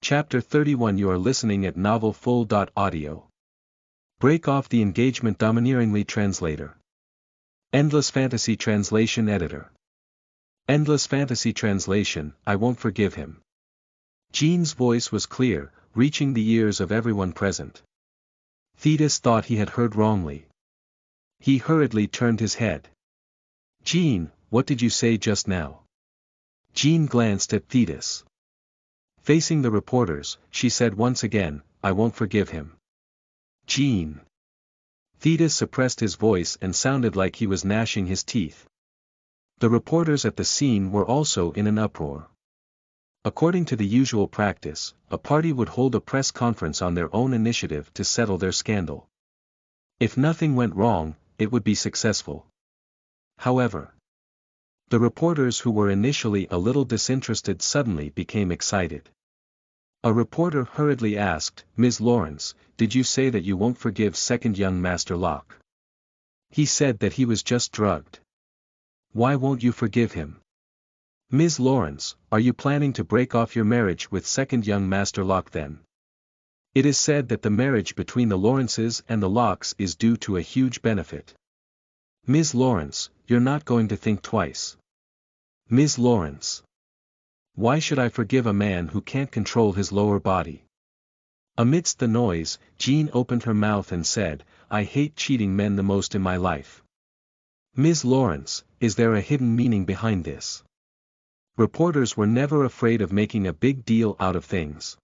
Chapter 31. You are listening at Novel Full. Audio. Break off the engagement. Domineeringly translator. Endless Fantasy Translation Editor. Endless Fantasy Translation. I won't forgive him. Jean's voice was clear, reaching the ears of everyone present. Thetis thought he had heard wrongly. He hurriedly turned his head. Jean, what did you say just now? Jean glanced at Thetis. Facing the reporters, she said once again, I won't forgive him. Jean. Thetis suppressed his voice and sounded like he was gnashing his teeth. The reporters at the scene were also in an uproar. According to the usual practice, a party would hold a press conference on their own initiative to settle their scandal. If nothing went wrong, it would be successful. However, the reporters who were initially a little disinterested suddenly became excited. A reporter hurriedly asked, Ms. Lawrence, did you say that you won't forgive second young Master Locke? He said that he was just drugged. Why won't you forgive him? Ms. Lawrence, are you planning to break off your marriage with second young Master Locke then? It is said that the marriage between the Lawrences and the Lockes is due to a huge benefit. Ms. Lawrence, you're not going to think twice. Ms. Lawrence. Why should I forgive a man who can't control his lower body? Amidst the noise, Jean opened her mouth and said, I hate cheating men the most in my life. Ms. Lawrence, is there a hidden meaning behind this? Reporters were never afraid of making a big deal out of things.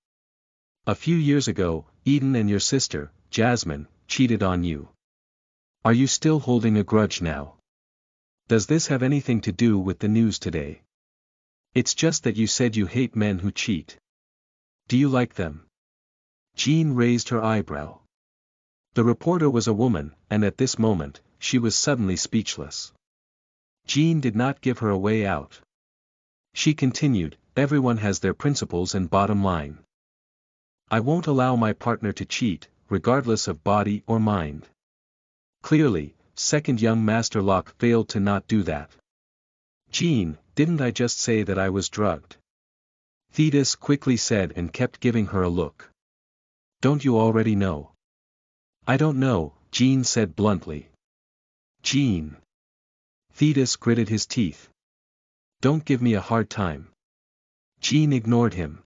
A few years ago, Eden and your sister, Jasmine, cheated on you. Are you still holding a grudge now? Does this have anything to do with the news today? It's just that you said you hate men who cheat. Do you like them? Jean raised her eyebrow. The reporter was a woman, and at this moment, she was suddenly speechless. Jean did not give her a way out. She continued, everyone has their principles and bottom line. I won't allow my partner to cheat, regardless of body or mind. Clearly, second young Master Locke failed to not do that. Jean, didn't I just say that I was drugged? Thetis quickly said and kept giving her a look. Don't you already know? I don't know, Jean said bluntly. Jean. Thetis gritted his teeth. Don't give me a hard time. Jean ignored him.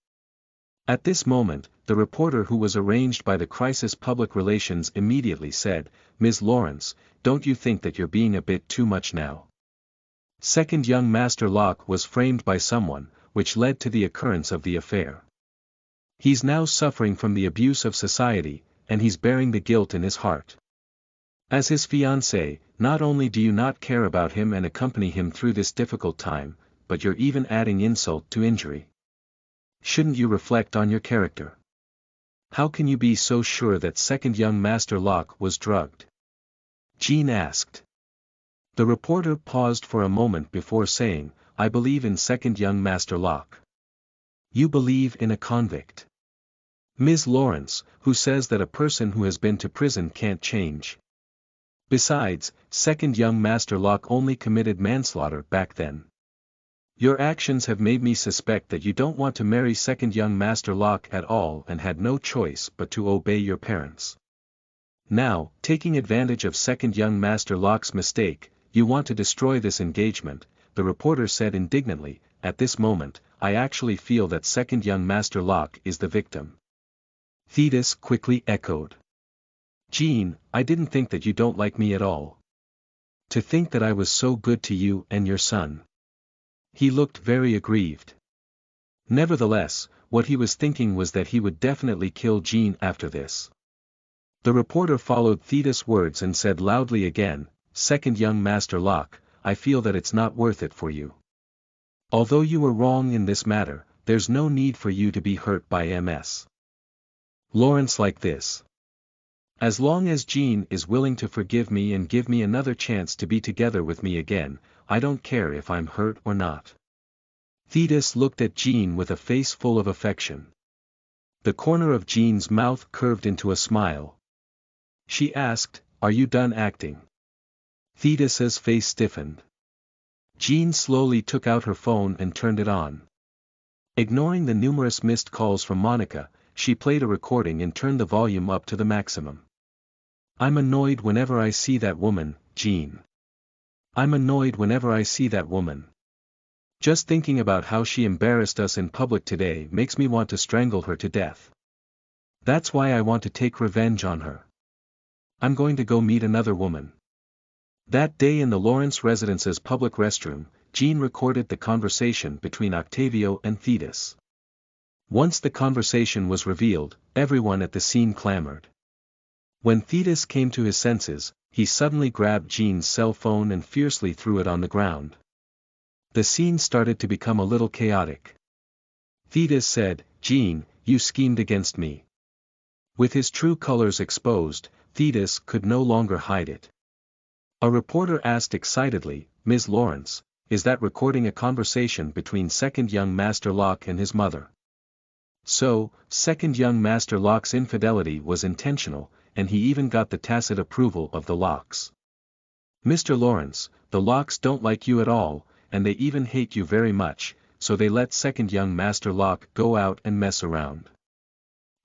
At this moment, the reporter who was arranged by the Crisis Public Relations immediately said, Ms. Lawrence, don't you think that you're being a bit too much now? Second young Master Locke was framed by someone, which led to the occurrence of the affair. He's now suffering from the abuse of society, and he's bearing the guilt in his heart. As his fiancée, not only do you not care about him and accompany him through this difficult time, but you're even adding insult to injury. Shouldn't you reflect on your character? How can you be so sure that second young Master Locke was drugged? Jean asked. The reporter paused for a moment before saying, I believe in second young Master Locke. You believe in a convict. Ms. Lawrence, who says that a person who has been to prison can't change. Besides, second young Master Locke only committed manslaughter back then. Your actions have made me suspect that you don't want to marry second young Master Locke at all and had no choice but to obey your parents. Now, taking advantage of second young Master Locke's mistake, you want to destroy this engagement, the reporter said indignantly. At this moment, I actually feel that second young Master Locke is the victim. Thetis quickly echoed. Jean, I didn't think that you don't like me at all. To think that I was so good to you and your son. He looked very aggrieved. Nevertheless, what he was thinking was that he would definitely kill Jean after this. The reporter followed Thetis' words and said loudly again, second young Master Locke, I feel that it's not worth it for you. Although you were wrong in this matter, there's no need for you to be hurt by Ms. Lawrence like this. As long as Jean is willing to forgive me and give me another chance to be together with me again, I don't care if I'm hurt or not. Thetis looked at Jean with a face full of affection. The corner of Jean's mouth curved into a smile. She asked, Are you done acting? Thetis's face stiffened. Jean slowly took out her phone and turned it on. Ignoring the numerous missed calls from Monica, she played a recording and turned the volume up to the maximum. I'm annoyed whenever I see that woman, Jean. I'm annoyed whenever I see that woman. Just thinking about how she embarrassed us in public today makes me want to strangle her to death. That's why I want to take revenge on her. I'm going to go meet another woman. That day in the Lawrence residence's public restroom, Jean recorded the conversation between Octavio and Thetis. Once the conversation was revealed, everyone at the scene clamored. When Thetis came to his senses, he suddenly grabbed Jean's cell phone and fiercely threw it on the ground. The scene started to become a little chaotic. Thetis said, "Jean, you schemed against me." With his true colors exposed, Thetis could no longer hide it. A reporter asked excitedly, "Ms. Lawrence, is that recording a conversation between Second Young Master Locke and his mother?" So, Second Young Master Locke's infidelity was intentional, and he even got the tacit approval of the Lockes. "Mr. Lawrence, the Lockes don't like you at all, and they even hate you very much, so they let Second Young Master Locke go out and mess around."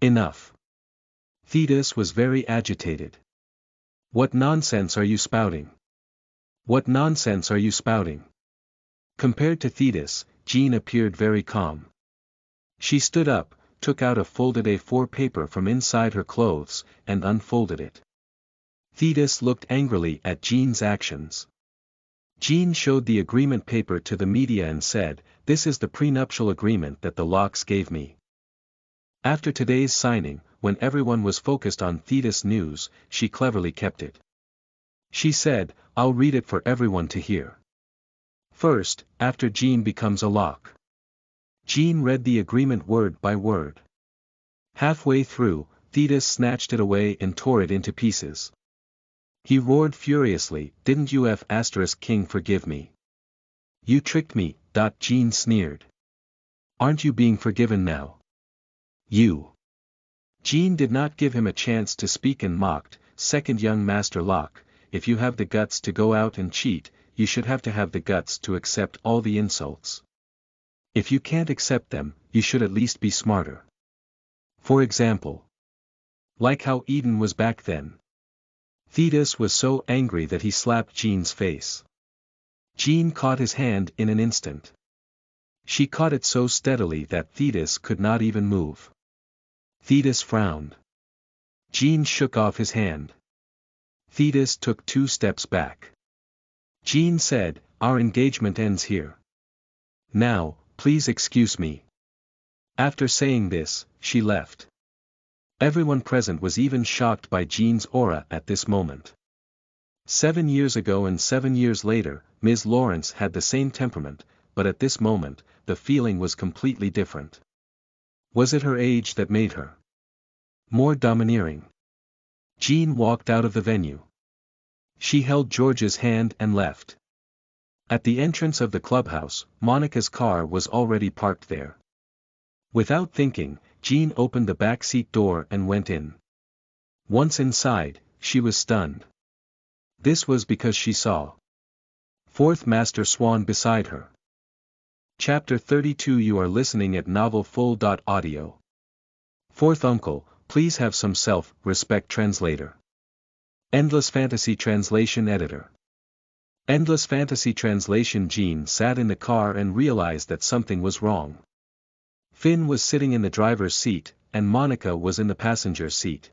Enough. Thetis was very agitated. "What nonsense are you spouting? What nonsense are you spouting?" Compared to Thetis, Jean appeared very calm. She stood up, took out a folded A4 paper from inside her clothes, and unfolded it. Thetis looked angrily at Jean's actions. Jean showed the agreement paper to the media and said, "This is the prenuptial agreement that the Lockes gave me." After today's signing, when everyone was focused on Thetis' news, she cleverly kept it. She said, "I'll read it for everyone to hear. First, after Jean becomes a Locke." Jean read the agreement word by word. Halfway through, Thetis snatched it away and tore it into pieces. He roared furiously, "Didn't you King forgive me? You tricked me." Jean sneered. "Aren't you being forgiven now? You." Jean did not give him a chance to speak and mocked, "Second Young Master Locke, if you have the guts to go out and cheat, you should have to have the guts to accept all the insults. If you can't accept them, you should at least be smarter. For example, like how Eden was back then." Thetis was so angry that he slapped Jean's face. Jean caught his hand in an instant. She caught it so steadily that Thetis could not even move. Thetis frowned. Jean shook off his hand. Thetis took 2 steps back. Jean said, "Our engagement ends here. Now, please excuse me." After saying this, she left. Everyone present was even shocked by Jean's aura at this moment. 7 years ago and 7 years later, Ms. Lawrence had the same temperament, but at this moment, the feeling was completely different. Was it her age that made her more domineering? Jean walked out of the venue. She held George's hand and left. At the entrance of the clubhouse, Monica's car was already parked there. Without thinking, Jean opened the back seat door and went in. Once inside, she was stunned. This was because she saw Fourth Master Swan beside her. Chapter 32. You are listening at novelfull.audio. Fourth Uncle, please have some self-respect. Translator. Endless Fantasy Translation Editor. Endless Fantasy Translation. Jean sat in the car and realized that something was wrong. Finn was sitting in the driver's seat, and Monica was in the passenger seat.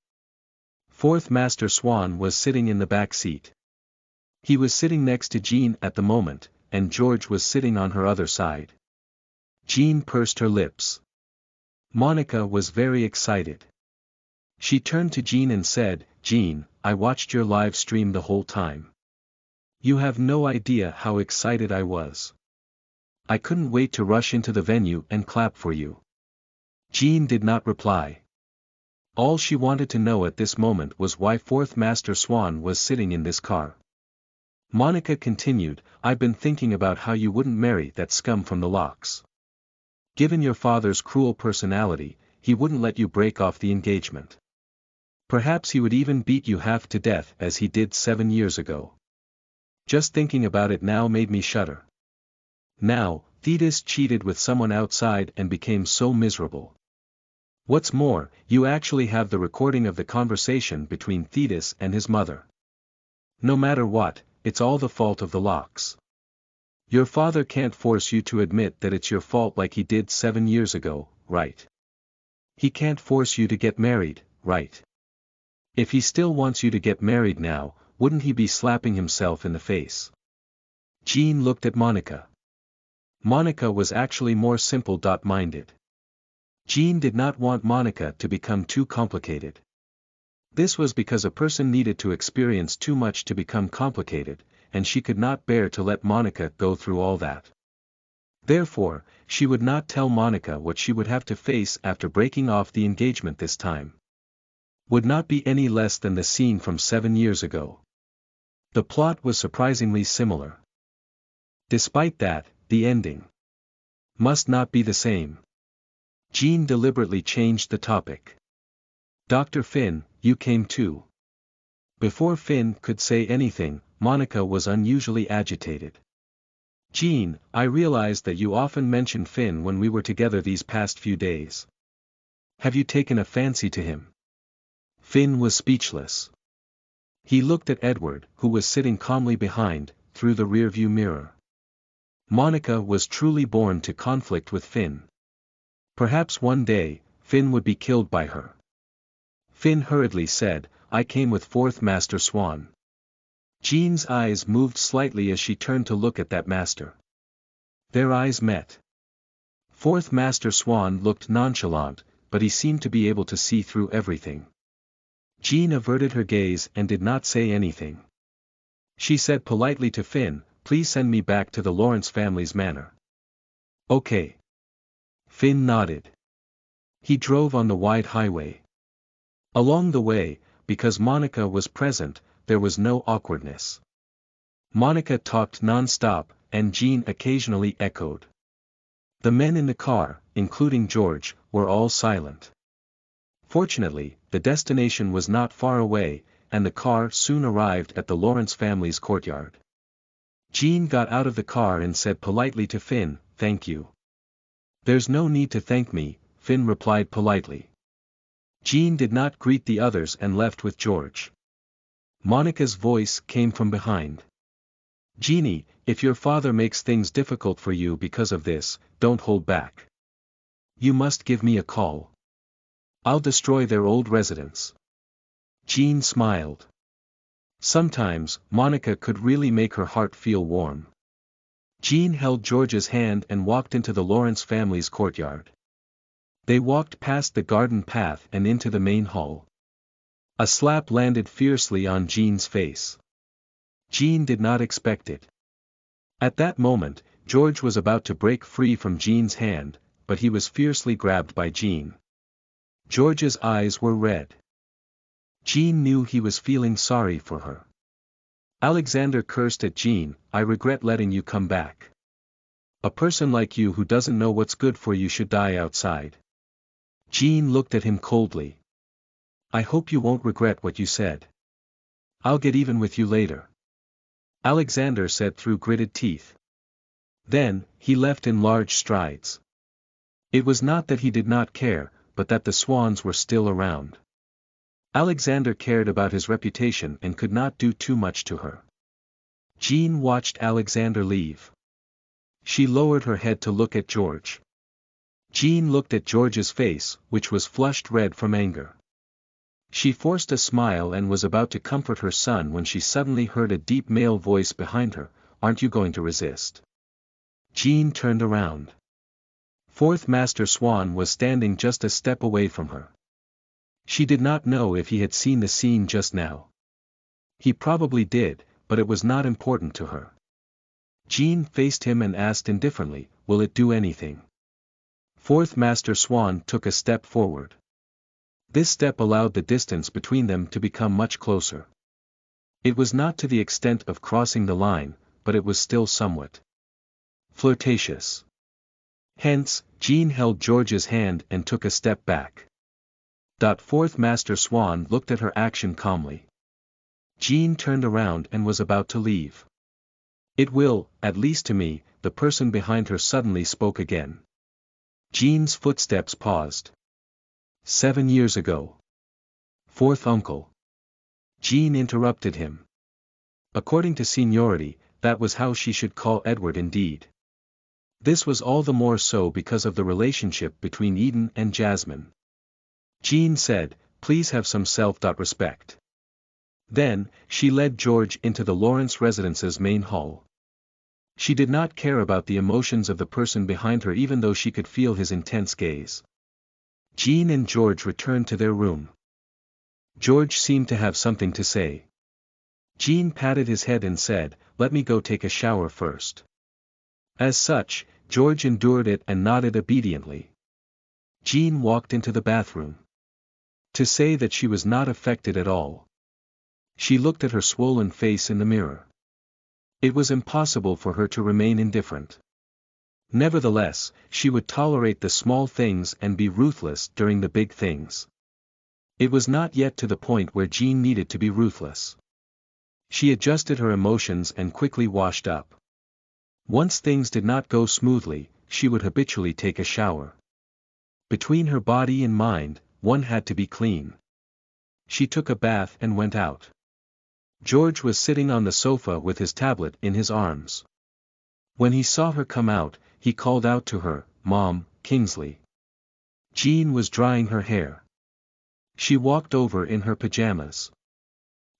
Fourth Master Swan was sitting in the back seat. He was sitting next to Jean at the moment, and George was sitting on her other side. Jean pursed her lips. Monica was very excited. She turned to Jean and said, "Jean, I watched your live stream the whole time. You have no idea how excited I was. I couldn't wait to rush into the venue and clap for you." Jean did not reply. All she wanted to know at this moment was why Fourth Master Swan was sitting in this car. Monica continued, "I've been thinking about how you wouldn't marry that scum from the Lockes. Given your father's cruel personality, he wouldn't let you break off the engagement. Perhaps he would even beat you half to death as he did 7 years ago. Just thinking about it now made me shudder. Now, Thetis cheated with someone outside and became so miserable. What's more, you actually have the recording of the conversation between Thetis and his mother. No matter what, it's all the fault of the Locks. Your father can't force you to admit that it's your fault like he did 7 years ago, right? He can't force you to get married, right? If he still wants you to get married now, wouldn't he be slapping himself in the face? Jean looked at Monica. Monica was actually more simple-minded. Jean did not want Monica to become too complicated. This was because a person needed to experience too much to become complicated, and she could not bear to let Monica go through all that. Therefore, she would not tell Monica what she would have to face after breaking off the engagement this time. Would not be any less than the scene from 7 years ago. The plot was surprisingly similar. Despite that, the ending must not be the same. Jean deliberately changed the topic. Dr. Finn, you came too. Before Finn could say anything, Monica was unusually agitated. Jean, I realized that you often mention Finn when we were together these past few days. Have you taken a fancy to him? Finn was speechless. He looked at Edward, who was sitting calmly behind, through the rearview mirror. Monica was truly born to conflict with Finn. Perhaps one day, Finn would be killed by her. Finn hurriedly said, I came with Fourth Master Swan. Jean's eyes moved slightly as she turned to look at that master. Their eyes met. Fourth Master Swan looked nonchalant, but he seemed to be able to see through everything. Jean averted her gaze and did not say anything. She said politely to Finn, please send me back to the Lawrence family's manor. Okay. Finn nodded. He drove on the wide highway. Along the way, because Monica was present, there was no awkwardness. Monica talked non-stop, and Jean occasionally echoed. The men in the car, including George, were all silent. Fortunately, the destination was not far away, and the car soon arrived at the Lawrence family's courtyard. Jean got out of the car and said politely to Finn, thank you. There's no need to thank me, Finn replied politely. Jean did not greet the others and left with George. Monica's voice came from behind. Jeannie, if your father makes things difficult for you because of this, don't hold back. You must give me a call. I'll destroy their old residence. Jean smiled. Sometimes, Monica could really make her heart feel warm. Jean held George's hand and walked into the Lawrence family's courtyard. They walked past the garden path and into the main hall. A slap landed fiercely on Jean's face. Jean did not expect it. At that moment, George was about to break free from Jean's hand, but he was fiercely grabbed by Jean. George's eyes were red. Jean knew he was feeling sorry for her. Alexander cursed at Jean, I regret letting you come back. A person like you who doesn't know what's good for you should die outside. Jean looked at him coldly. I hope you won't regret what you said. I'll get even with you later. Alexander said through gritted teeth. Then, he left in large strides. It was not that he did not care, but that the Swans were still around. Alexander cared about his reputation and could not do too much to her. Jean watched Alexander leave. She lowered her head to look at George. Jean looked at George's face, which was flushed red from anger. She forced a smile and was about to comfort her son when she suddenly heard a deep male voice behind her, aren't you going to resist? Jean turned around. Fourth Master Swan was standing just a step away from her. She did not know if he had seen the scene just now. He probably did, but it was not important to her. Jean faced him and asked indifferently, will it do anything? Fourth Master Swan took a step forward. This step allowed the distance between them to become much closer. It was not to the extent of crossing the line, but it was still somewhat flirtatious. Hence, Jean held George's hand and took a step back. Fourth Master Swan looked at her action calmly. Jean turned around and was about to leave. It will, at least to me, the person behind her suddenly spoke again. Jean's footsteps paused. 7 years ago. Fourth uncle. Jean interrupted him. According to seniority, that was how she should call Edward indeed. This was all the more so because of the relationship between Eden and Jasmine. Jean said, "Please have some self-respect." Then, she led George into the Lawrence residence's main hall. She did not care about the emotions of the person behind her even though she could feel his intense gaze. Jean and George returned to their room. George seemed to have something to say. Jean patted his head and said, "Let me go take a shower first." As such, George endured it and nodded obediently. Jean walked into the bathroom. To say that she was not affected at all. She looked at her swollen face in the mirror. It was impossible for her to remain indifferent. Nevertheless, she would tolerate the small things and be ruthless during the big things. It was not yet to the point where Jean needed to be ruthless. She adjusted her emotions and quickly washed up. Once things did not go smoothly, she would habitually take a shower. Between her body and mind, one had to be clean. She took a bath and went out. George was sitting on the sofa with his tablet in his arms. When he saw her come out, he called out to her, "Mom, Kingsley." Jean was drying her hair. She walked over in her pajamas.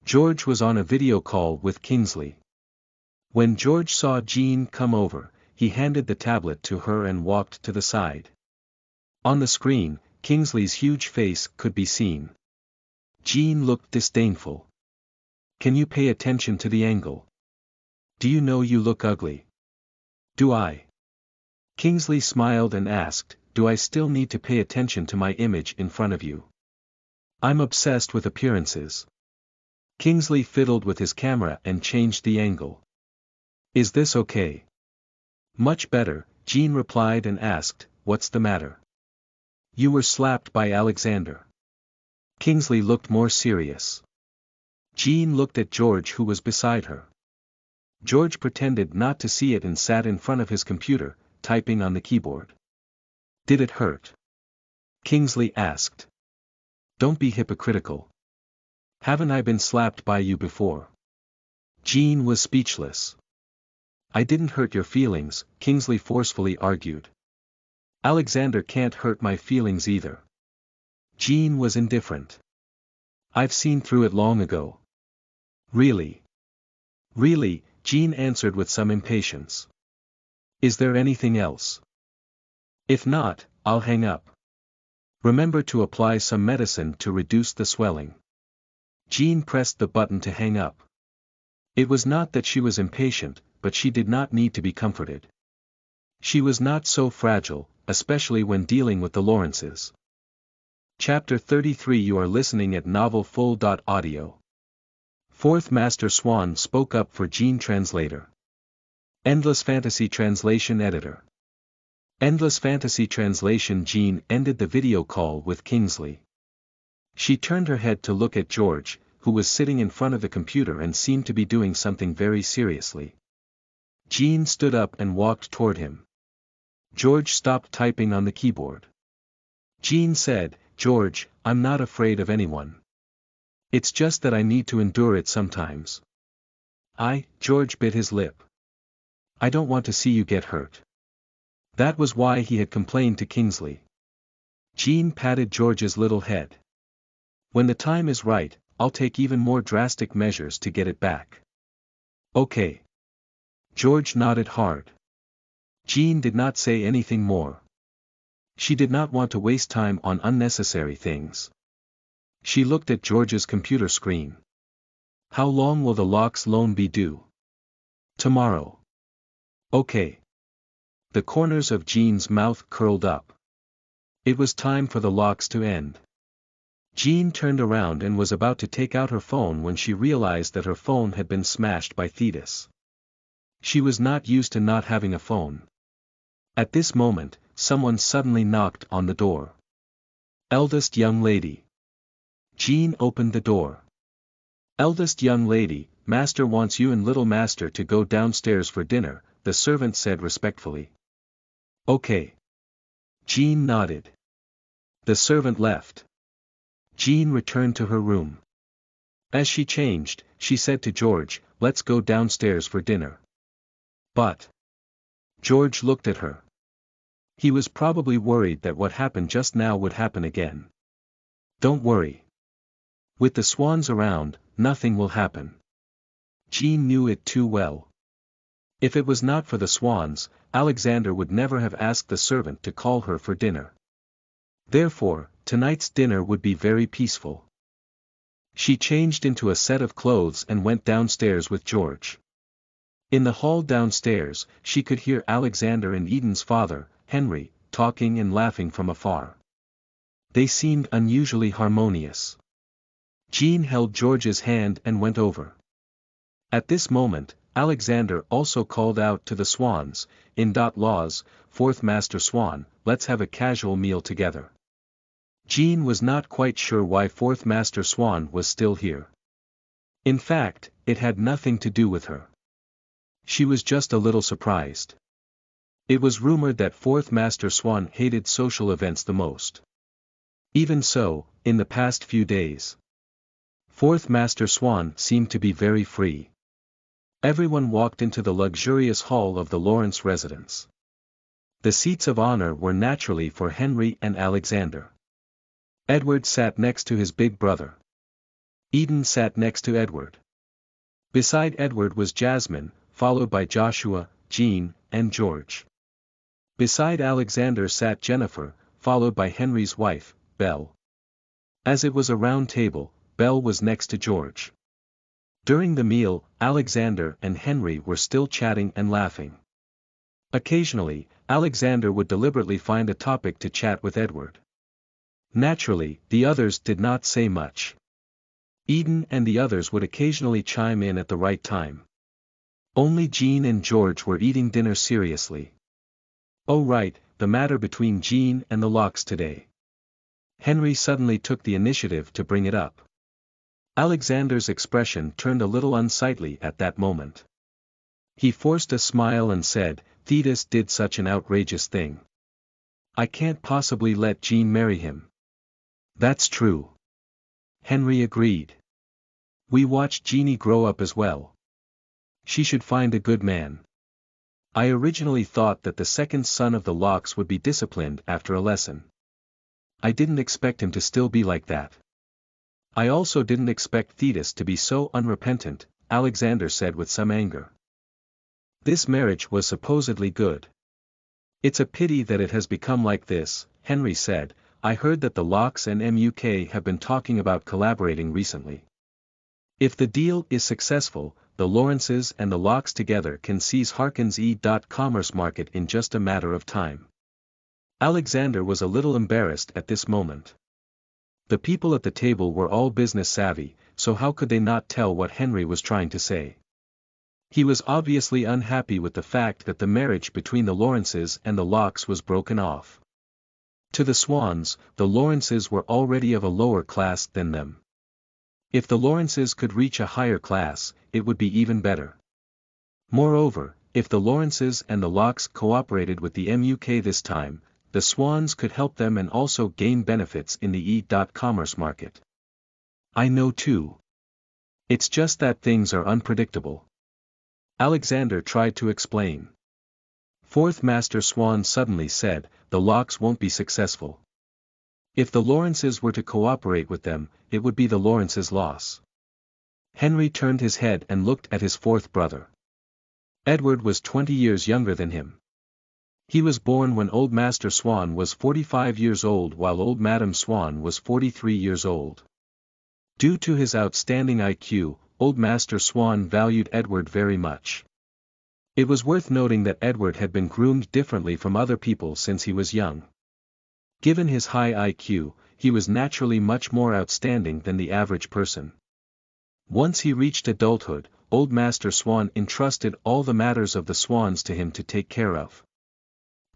George was on a video call with Kingsley. When George saw Jean come over, he handed the tablet to her and walked to the side. On the screen, Kingsley's huge face could be seen. Jean looked disdainful. "Can you pay attention to the angle? Do you know you look ugly?" "Do I?" Kingsley smiled and asked, "Do I still need to pay attention to my image in front of you? I'm obsessed with appearances." Kingsley fiddled with his camera and changed the angle. "Is this okay?" "Much better," Jean replied and asked, "What's the matter?" "You were slapped by Alexander." Kingsley looked more serious. Jean looked at George who was beside her. George pretended not to see it and sat in front of his computer, typing on the keyboard. "Did it hurt?" Kingsley asked. "Don't be hypocritical. Haven't I been slapped by you before?" Jean was speechless. "I didn't hurt your feelings," Kingsley forcefully argued. "Alexander can't hurt my feelings either." Jean was indifferent. "I've seen through it long ago." "Really?" "Really," Jean answered with some impatience. "Is there anything else? If not, I'll hang up. Remember to apply some medicine to reduce the swelling." Jean pressed the button to hang up. It was not that she was impatient, but she did not need to be comforted. She was not so fragile, especially when dealing with the Lawrences. Chapter 33. You are listening at NovelFull.audio. Fourth Master Swan spoke up for Jean. Translator. Endless Fantasy Translation Editor. Endless Fantasy Translation. Jean ended the video call with Kingsley. She turned her head to look at George, who was sitting in front of the computer and seemed to be doing something very seriously. Jean stood up and walked toward him. George stopped typing on the keyboard. Jean said, "George, I'm not afraid of anyone. It's just that I need to endure it sometimes." George bit his lip. "I don't want to see you get hurt." That was why he had complained to Kingsley. Jean patted George's little head. "When the time is right, I'll take even more drastic measures to get it back." "Okay." George nodded hard. Jean did not say anything more. She did not want to waste time on unnecessary things. She looked at George's computer screen. "How long will the Locke's loan be due?" "Tomorrow." "Okay." The corners of Jean's mouth curled up. It was time for the Locke's to end. Jean turned around and was about to take out her phone when she realized that her phone had been smashed by Thetis. She was not used to not having a phone. At this moment, someone suddenly knocked on the door. "Eldest young lady." Jean opened the door. "Eldest young lady, Master wants you and little master to go downstairs for dinner," the servant said respectfully. "Okay." Jean nodded. The servant left. Jean returned to her room. As she changed, she said to George, "Let's go downstairs for dinner." But George looked at her. He was probably worried that what happened just now would happen again. "Don't worry. With the Swans around, nothing will happen." Jean knew it too well. If it was not for the Swans, Alexander would never have asked the servant to call her for dinner. Therefore, tonight's dinner would be very peaceful. She changed into a set of clothes and went downstairs with George. In the hall downstairs, she could hear Alexander and Eden's father, Henry, talking and laughing from afar. They seemed unusually harmonious. Jean held George's hand and went over. At this moment, Alexander also called out to the Swans, "In laws, fourth Master Swan, let's have a casual meal together." Jean was not quite sure why fourth Master Swan was still here. In fact, it had nothing to do with her. She was just a little surprised. It was rumored that fourth Master Swan hated social events the most. Even so, in the past few days, fourth Master Swan seemed to be very free. Everyone walked into the luxurious hall of the Lawrence residence. The seats of honor were naturally for Henry and Alexander. Edward sat next to his big brother. Eden sat next to Edward. Beside Edward was Jasmine, followed by Joshua, Jean, and George. Beside Alexander sat Jennifer, followed by Henry's wife, Belle. As it was a round table, Belle was next to George. During the meal, Alexander and Henry were still chatting and laughing. Occasionally, Alexander would deliberately find a topic to chat with Edward. Naturally, the others did not say much. Eden and the others would occasionally chime in at the right time. Only Jean and George were eating dinner seriously. "Oh right, the matter between Jean and the Locks today." Henry suddenly took the initiative to bring it up. Alexander's expression turned a little unsightly at that moment. He forced a smile and said, "Thetis did such an outrageous thing. I can't possibly let Jean marry him." "That's true." Henry agreed. "We watched Jeannie grow up as well. She should find a good man. I originally thought that the second son of the Locks would be disciplined after a lesson. I didn't expect him to still be like that. I also didn't expect Thetis to be so unrepentant," Alexander said with some anger. "This marriage was supposedly good. It's a pity that it has become like this," Henry said. "I heard that the Locks and MUK have been talking about collaborating recently. If the deal is successful, the Lawrences and the Locks together can seize Harkin's e-commerce market in just a matter of time." Alexander was a little embarrassed at this moment. The people at the table were all business savvy, so how could they not tell what Henry was trying to say? He was obviously unhappy with the fact that the marriage between the Lawrences and the Locks was broken off. To the Swans, the Lawrences were already of a lower class than them. If the Lawrences could reach a higher class, it would be even better. Moreover, if the Lawrences and the Locks cooperated with the MUK this time, the Swans could help them and also gain benefits in the e-commerce market. "I know too. It's just that things are unpredictable." Alexander tried to explain. Fourth Master Swan suddenly said, "The Locks won't be successful. If the Lawrences were to cooperate with them, it would be the Lawrences' loss." Henry turned his head and looked at his fourth brother. Edward was 20 years younger than him. He was born when Old Master Swan was 45 years old while Old Madam Swan was 43 years old. Due to his outstanding IQ, Old Master Swan valued Edward very much. It was worth noting that Edward had been groomed differently from other people since he was young. Given his high IQ, he was naturally much more outstanding than the average person. Once he reached adulthood, Old Master Swan entrusted all the matters of the Swans to him to take care of.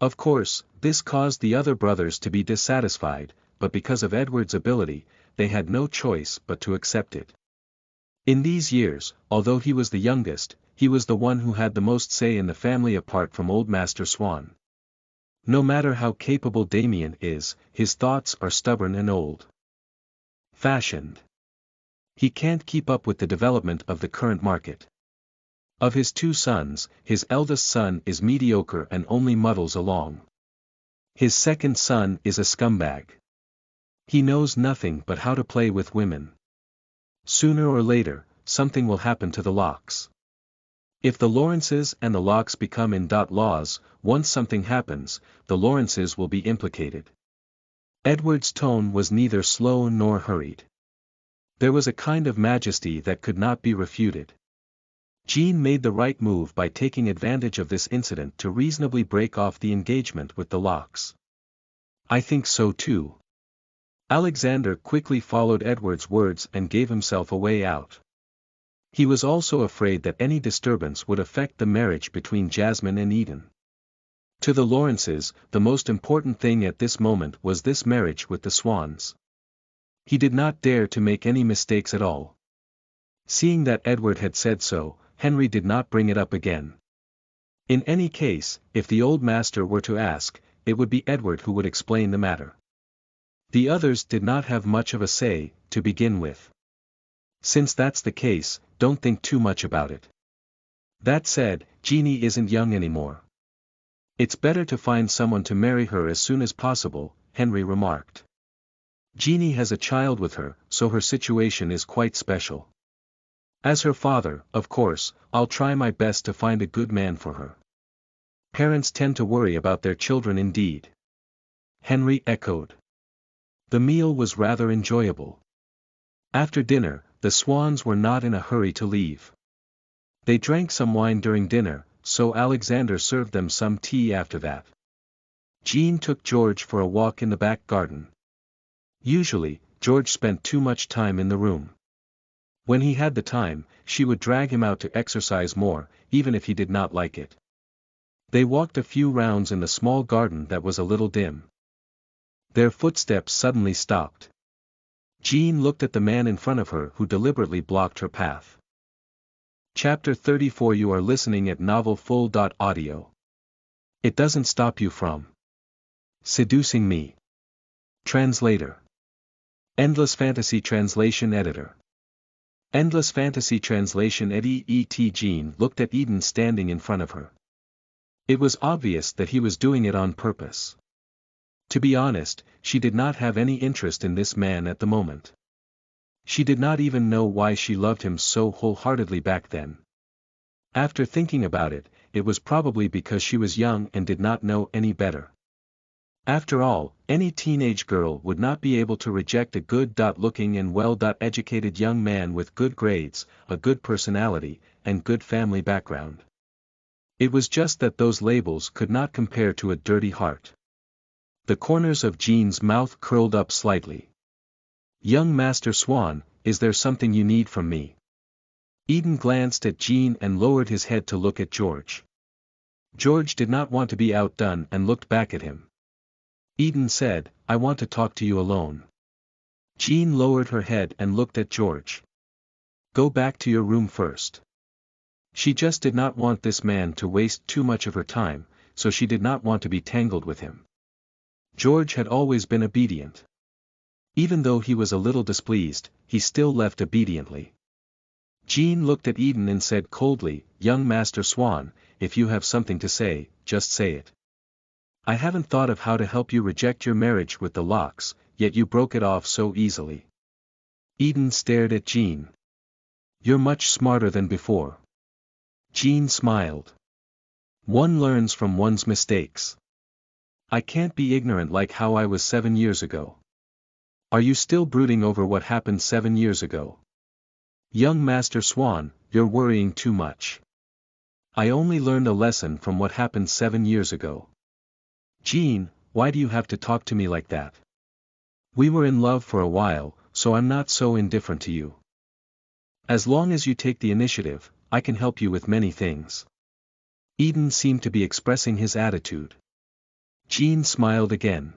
Of course, this caused the other brothers to be dissatisfied, but because of Edward's ability, they had no choice but to accept it. In these years, although he was the youngest, he was the one who had the most say in the family apart from old Master Swan. No matter how capable Damien is, his thoughts are stubborn and old-fashioned. He can't keep up with the development of the current market. Of his two sons, his eldest son is mediocre and only muddles along. His second son is a scumbag. He knows nothing but how to play with women. Sooner or later, something will happen to the Locks. If the Lawrences and the Locks become in-laws, once something happens, the Lawrences will be implicated. Edward's tone was neither slow nor hurried. There was a kind of majesty that could not be refuted. Jean made the right move by taking advantage of this incident to reasonably break off the engagement with the Locks. I think so too. Alexander quickly followed Edward's words and gave himself a way out. He was also afraid that any disturbance would affect the marriage between Jasmine and Eden. To the Lawrences, the most important thing at this moment was this marriage with the Swans. He did not dare to make any mistakes at all. Seeing that Edward had said so, Henry did not bring it up again. In any case, if the old master were to ask, it would be Edward who would explain the matter. The others did not have much of a say, to begin with. Since that's the case, don't think too much about it. That said, Jeannie isn't young anymore. It's better to find someone to marry her as soon as possible, Henry remarked. Jeannie has a child with her, so her situation is quite special. As her father, of course, I'll try my best to find a good man for her. Parents tend to worry about their children indeed. Henry echoed. The meal was rather enjoyable. After dinner, the Swans were not in a hurry to leave. They drank some wine during dinner, so Alexander served them some tea after that. Jean took George for a walk in the back garden. Usually, George spent too much time in the room. When he had the time, she would drag him out to exercise more, even if he did not like it. They walked a few rounds in the small garden that was a little dim. Their footsteps suddenly stopped. Jean looked at the man in front of her who deliberately blocked her path. Chapter 34. You are listening at NovelFull.audio. It doesn't stop you from seducing me. Translator. Endless Fantasy Translation Editor. Endless Fantasy Translation Et. Jean looked at Eden standing in front of her. It was obvious that he was doing it on purpose. To be honest, she did not have any interest in this man at the moment. She did not even know why she loved him so wholeheartedly back then. After thinking about it, it was probably because she was young and did not know any better. After all, any teenage girl would not be able to reject a good-looking and well-educated young man with good grades, a good personality, and good family background. It was just that those labels could not compare to a dirty heart. The corners of Jean's mouth curled up slightly. Young Master Swan, is there something you need from me? Eden glanced at Jean and lowered his head to look at George. George did not want to be outdone and looked back at him. Eden said, I want to talk to you alone. Jean lowered her head and looked at George. Go back to your room first. She just did not want this man to waste too much of her time, so she did not want to be tangled with him. George had always been obedient. Even though he was a little displeased, he still left obediently. Jean looked at Eden and said coldly, Young Master Swan, if you have something to say, just say it. I haven't thought of how to help you reject your marriage with the Locks, yet you broke it off so easily. Eden stared at Jean. You're much smarter than before. Jean smiled. One learns from one's mistakes. I can't be ignorant like how I was 7 years ago. Are you still brooding over what happened 7 years ago? Young Master Swan, you're worrying too much. I only learned a lesson from what happened 7 years ago. Jean, why do you have to talk to me like that? We were in love for a while, so I'm not so indifferent to you. As long as you take the initiative, I can help you with many things. Eden seemed to be expressing his attitude. Jean smiled again.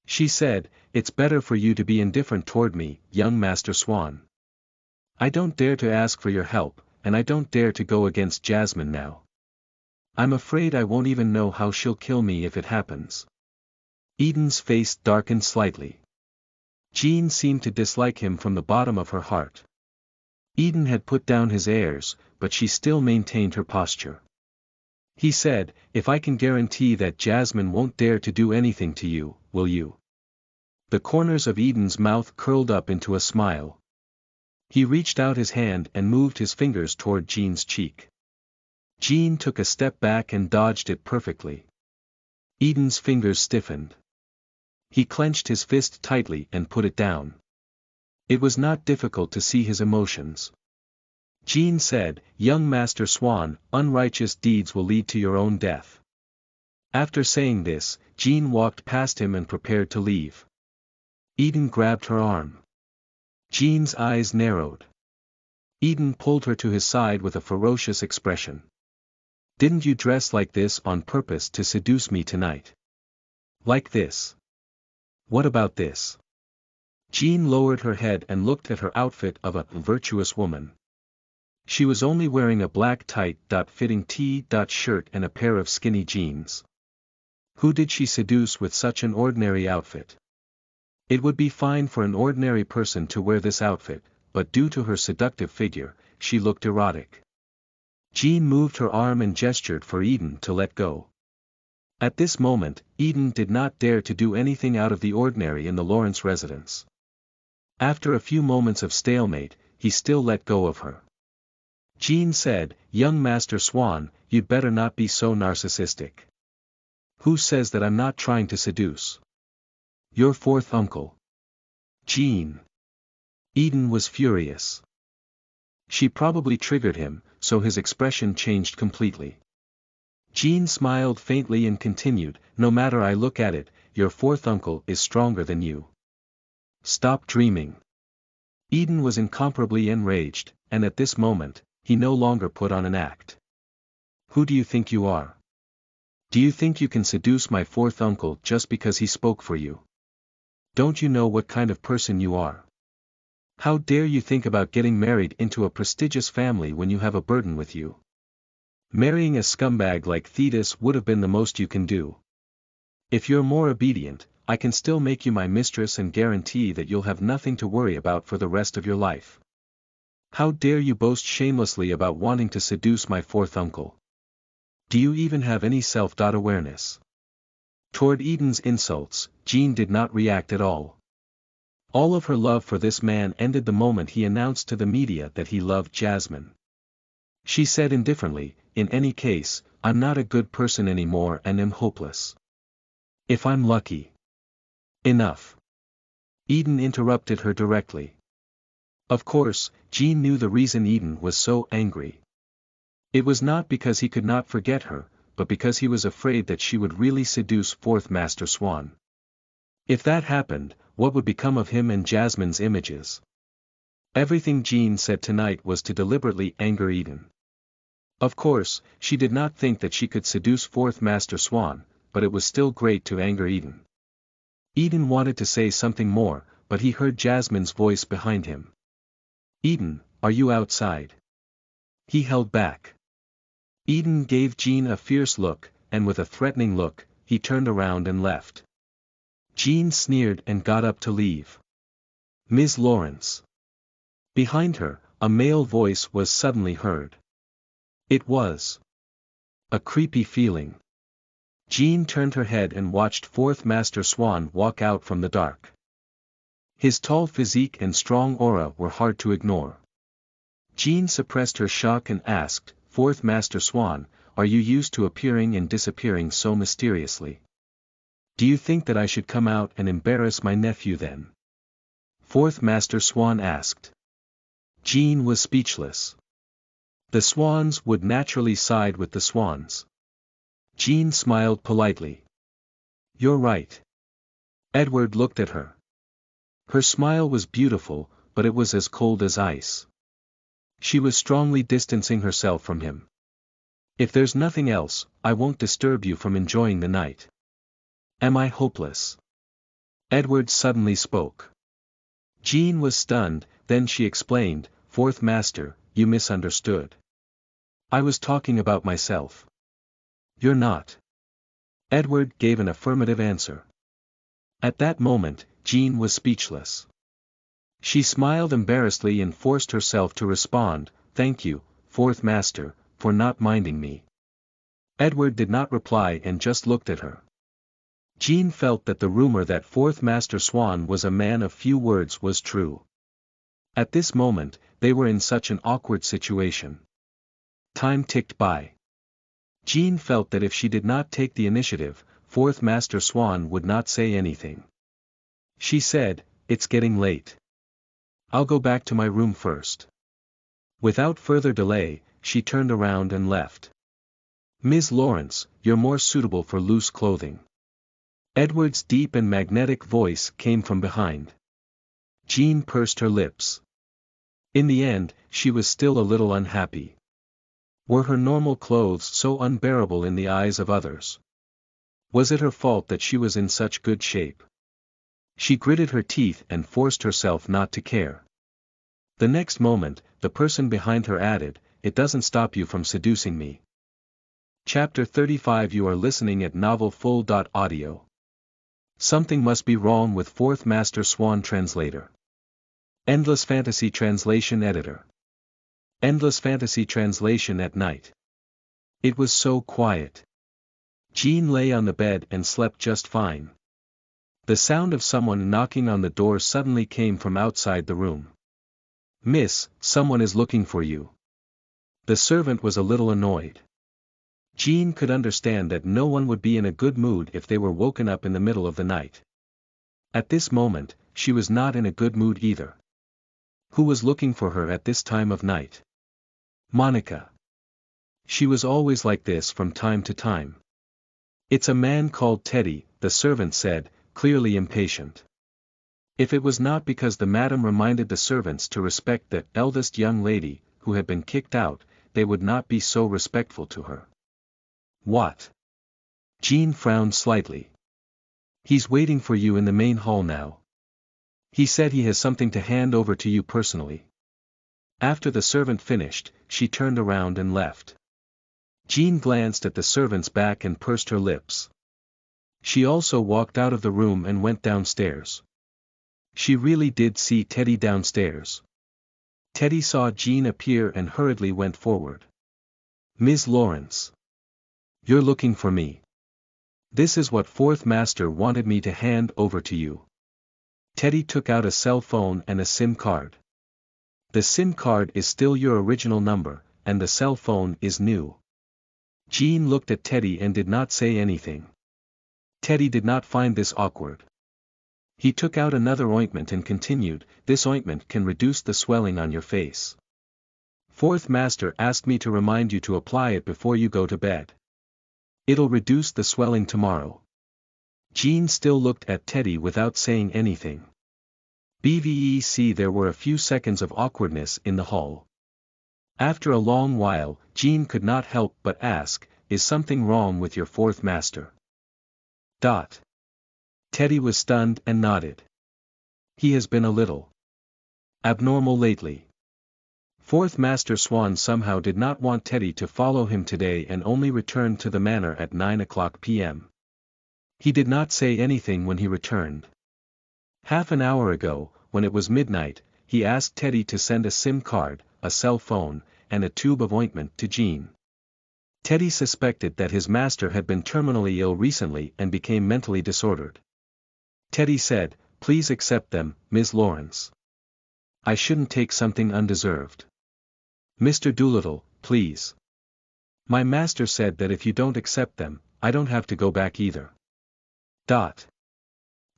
She said, It's better for you to be indifferent toward me, young Master Swan. I don't dare to ask for your help, and I don't dare to go against Jasmine now. I'm afraid I won't even know how she'll kill me if it happens. Eden's face darkened slightly. Jean seemed to dislike him from the bottom of her heart. Eden had put down his airs, but she still maintained her posture. He said, "If I can guarantee that Jasmine won't dare to do anything to you, will you?" The corners of Eden's mouth curled up into a smile. He reached out his hand and moved his fingers toward Jean's cheek. Jean took a step back and dodged it perfectly. Eden's fingers stiffened. He clenched his fist tightly and put it down. It was not difficult to see his emotions. Jean said, "Young Master Swan, unrighteous deeds will lead to your own death." After saying this, Jean walked past him and prepared to leave. Eden grabbed her arm. Jean's eyes narrowed. Eden pulled her to his side with a ferocious expression. "Didn't you dress like this on purpose to seduce me tonight? Like this? What about this?" Jean lowered her head and looked at her outfit of a virtuous woman. She was only wearing a black tight-fitting T-shirt and a pair of skinny jeans. Who did she seduce with such an ordinary outfit? It would be fine for an ordinary person to wear this outfit, but due to her seductive figure, she looked erotic. Jean moved her arm and gestured for Eden to let go. At this moment, Eden did not dare to do anything out of the ordinary in the Lawrence residence. After a few moments of stalemate, he still let go of her. Jean said, "Young Master Swan, you'd better not be so narcissistic. Who says that I'm not trying to seduce? Your fourth uncle." Jean. Eden was furious. She probably triggered him, so his expression changed completely. Jean smiled faintly and continued, "No matter I look at it, your fourth uncle is stronger than you. Stop dreaming." Eden was incomparably enraged, and at this moment, he no longer put on an act. "Who do you think you are? Do you think you can seduce my fourth uncle just because he spoke for you? Don't you know what kind of person you are? How dare you think about getting married into a prestigious family when you have a burden with you? Marrying a scumbag like Thetis would have been the most you can do. If you're more obedient, I can still make you my mistress and guarantee that you'll have nothing to worry about for the rest of your life. How dare you boast shamelessly about wanting to seduce my fourth uncle? Do you even have any self-awareness?" Toward Eden's insults, Jean did not react at all. All of her love for this man ended the moment he announced to the media that he loved Jasmine. She said indifferently, "In any case, I'm not a good person anymore and am hopeless. If I'm lucky." "Enough." Eden interrupted her directly. Of course, Jean knew the reason Eden was so angry. It was not because he could not forget her, but because he was afraid that she would really seduce fourth Master Swan. If that happened, what would become of him and Jasmine's images? Everything Jean said tonight was to deliberately anger Eden. Of course, she did not think that she could seduce fourth Master Swan, but it was still great to anger Eden. Eden wanted to say something more, but he heard Jasmine's voice behind him. "Eden, are you outside?" He held back. Eden gave Jean a fierce look, and with a threatening look, he turned around and left. Jean sneered and got up to leave. "Ms. Lawrence." Behind her, a male voice was suddenly heard. It was a creepy feeling. Jean turned her head and watched fourth Master Swan walk out from the dark. His tall physique and strong aura were hard to ignore. Jean suppressed her shock and asked, "Fourth Master Swan, are you used to appearing and disappearing so mysteriously? Do you think that I should come out and embarrass my nephew then?" Fourth Master Swan asked. Jean was speechless. The swans would naturally side with the swans. Jean smiled politely. "You're right." Edward looked at her. Her smile was beautiful, but it was as cold as ice. She was strongly distancing herself from him. "If there's nothing else, I won't disturb you from enjoying the night. Am I hopeless?" Edward suddenly spoke. Jean was stunned, then she explained, Fourth Master, you misunderstood. I was talking about myself. You're not. Edward gave an affirmative answer. At that moment, Jean was speechless. She smiled embarrassedly and forced herself to respond, "Thank you, Fourth Master, for not minding me." Edward did not reply and just looked at her. Jean felt that the rumor that Fourth Master Swan was a man of few words was true. At this moment, they were in such an awkward situation. Time ticked by. Jean felt that if she did not take the initiative, Fourth Master Swan would not say anything. She said, "It's getting late. I'll go back to my room first." Without further delay, she turned around and left. "Ms. Lawrence, you're more suitable for loose clothing." Edward's deep and magnetic voice came from behind. Jean pursed her lips. In the end, she was still a little unhappy. Were her normal clothes so unbearable in the eyes of others? Was it her fault that she was in such good shape? She gritted her teeth and forced herself not to care. The next moment, the person behind her added, "It doesn't stop you from seducing me." Chapter 35. You are listening at novelfull.audio. Something must be wrong with Fourth Master Swan translator. Endless Fantasy Translation Editor. Endless Fantasy Translation at night. It was so quiet. Jean lay on the bed and slept just fine. The sound of someone knocking on the door suddenly came from outside the room. "Miss, someone is looking for you." The servant was a little annoyed. Jean could understand that no one would be in a good mood if they were woken up in the middle of the night. At this moment, she was not in a good mood either. Who was looking for her at this time of night? Monica. She was always like this from time to time. "It's a man called Teddy," the servant said, clearly impatient. If it was not because the madam reminded the servants to respect the eldest young lady, who had been kicked out, they would not be so respectful to her. "What?" Jean frowned slightly. "He's waiting for you in the main hall now. He said he has something to hand over to you personally." After the servant finished, she turned around and left. Jean glanced at the servant's back and pursed her lips. She also walked out of the room and went downstairs. She really did see Teddy downstairs. Teddy saw Jean appear and hurriedly went forward. "Ms. Lawrence. You're looking for me. This is what Fourth Master wanted me to hand over to you." Teddy took out a cell phone and a SIM card. "The SIM card is still your original number, and the cell phone is new." Jean looked at Teddy and did not say anything. Teddy did not find this awkward. He took out another ointment and continued, "This ointment can reduce the swelling on your face. Fourth Master asked me to remind you to apply it before you go to bed. It'll reduce the swelling tomorrow." Jean still looked at Teddy without saying anything. There were a few seconds of awkwardness in the hall. After a long while, Jean could not help but ask, "Is something wrong with your Fourth Master?" Teddy was stunned and nodded. "He has been a little abnormal lately." Fourth Master Swan somehow did not want Teddy to follow him today and only returned to the manor at 9 p.m. He did not say anything when he returned. Half an hour ago, when it was midnight, he asked Teddy to send a SIM card, a cell phone, and a tube of ointment to Jean. Teddy suspected that his master had been terminally ill recently and became mentally disordered. Teddy said, "Please accept them, Ms. Lawrence. I shouldn't take something undeserved. Mr. Doolittle, please. My master said that if you don't accept them, I don't have to go back either.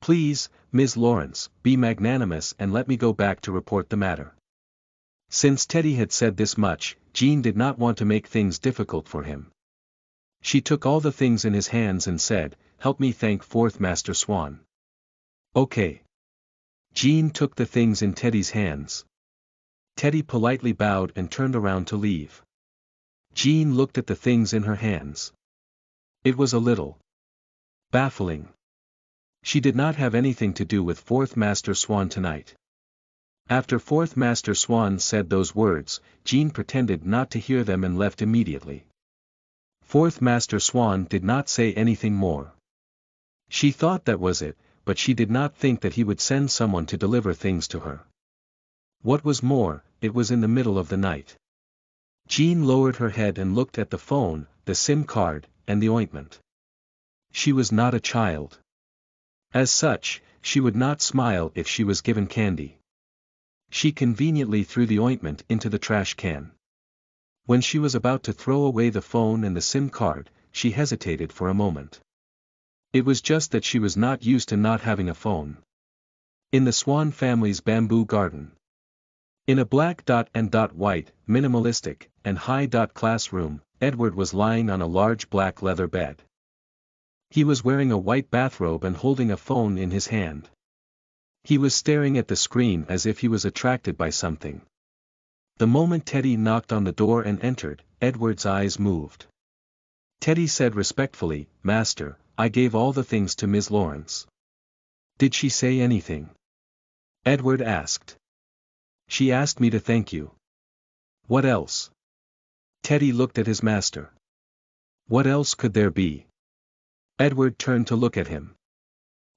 Please, Ms. Lawrence, be magnanimous and let me go back to report the matter." Since Teddy had said this much, Jean did not want to make things difficult for him. She took all the things in his hands and said, "Help me thank Fourth Master Swan." "Okay." Jean took the things in Teddy's hands. Teddy politely bowed and turned around to leave. Jean looked at the things in her hands. It was a little baffling. She did not have anything to do with Fourth Master Swan tonight. After Fourth Master Swan said those words, Jean pretended not to hear them and left immediately. Fourth Master Swan did not say anything more. She thought that was it, but she did not think that he would send someone to deliver things to her. What was more, it was in the middle of the night. Jean lowered her head and looked at the phone, the SIM card, and the ointment. She was not a child. As such, she would not smile if she was given candy. She conveniently threw the ointment into the trash can. When she was about to throw away the phone and the SIM card, she hesitated for a moment. It was just that she was not used to not having a phone. In the Swan family's bamboo garden. In a black and white, minimalistic, and high-class room, Edward was lying on a large black leather bed. He was wearing a white bathrobe and holding a phone in his hand. He was staring at the screen as if he was attracted by something. The moment Teddy knocked on the door and entered, Edward's eyes moved. Teddy said respectfully, "Master, I gave all the things to Ms. Lawrence." "Did she say anything?" Edward asked. "She asked me to thank you." "What else?" Teddy looked at his master. "What else could there be?" Edward turned to look at him.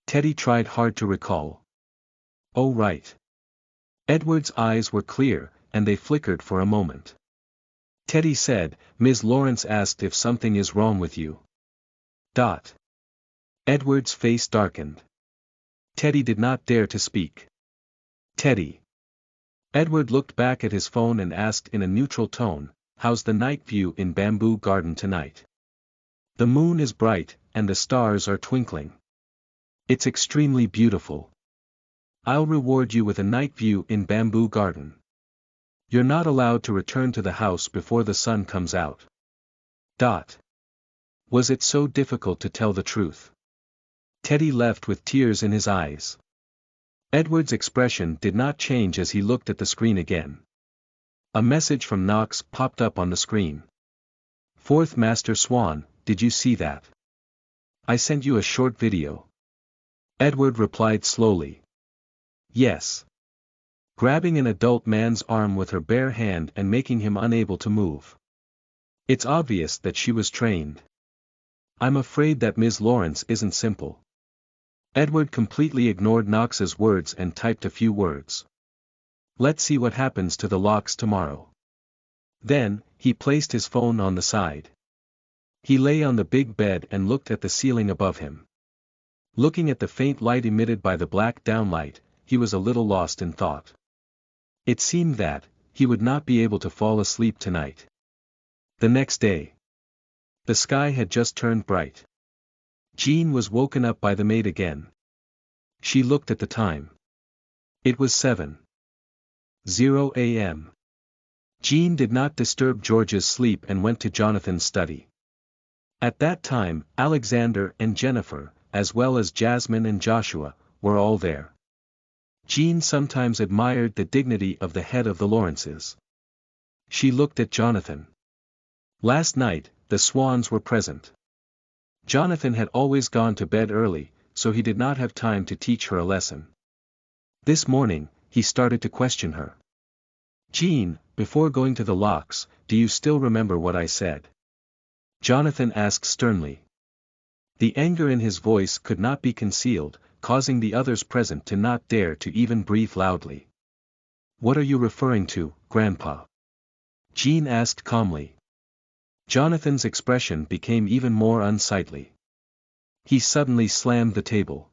Teddy tried hard to recall. "Oh right." Edward's eyes were clear, and they flickered for a moment. Teddy said, "Ms. Lawrence asked if something is wrong with you." Edward's face darkened. Teddy did not dare to speak. "Teddy." Edward looked back at his phone and asked in a neutral tone, "How's the night view in Bamboo Garden tonight?" "The moon is bright, and the stars are twinkling. It's extremely beautiful. I'll reward you with a night view in Bamboo Garden. You're not allowed to return to the house before the sun comes out." Was it so difficult to tell the truth? Teddy left with tears in his eyes. Edward's expression did not change as he looked at the screen again. A message from Knox popped up on the screen. "Fourth Master Swan, did you see that? I sent you a short video." Edward replied slowly. "Yes." Grabbing an adult man's arm with her bare hand and making him unable to move. "It's obvious that she was trained. I'm afraid that Ms. Lawrence isn't simple." Edward completely ignored Knox's words and typed a few words. "Let's see what happens to the locks tomorrow." Then, he placed his phone on the side. He lay on the big bed and looked at the ceiling above him. Looking at the faint light emitted by the black downlight, he was a little lost in thought. It seemed that he would not be able to fall asleep tonight. The next day. The sky had just turned bright. Jean was woken up by the maid again. She looked at the time. It was 7:00 a.m. Jean did not disturb George's sleep and went to Jonathan's study. At that time, Alexander and Jennifer, as well as Jasmine and Joshua, were all there. Jean sometimes admired the dignity of the head of the Lawrences. She looked at Jonathan. Last night, the Swans were present. Jonathan had always gone to bed early, so he did not have time to teach her a lesson. This morning, he started to question her. "Jean, before going to the locks, do you still remember what I said?" Jonathan asked sternly. The anger in his voice could not be concealed, causing the others present to not dare to even breathe loudly. "What are you referring to, Grandpa?" Jean asked calmly. Jonathan's expression became even more unsightly. He suddenly slammed the table.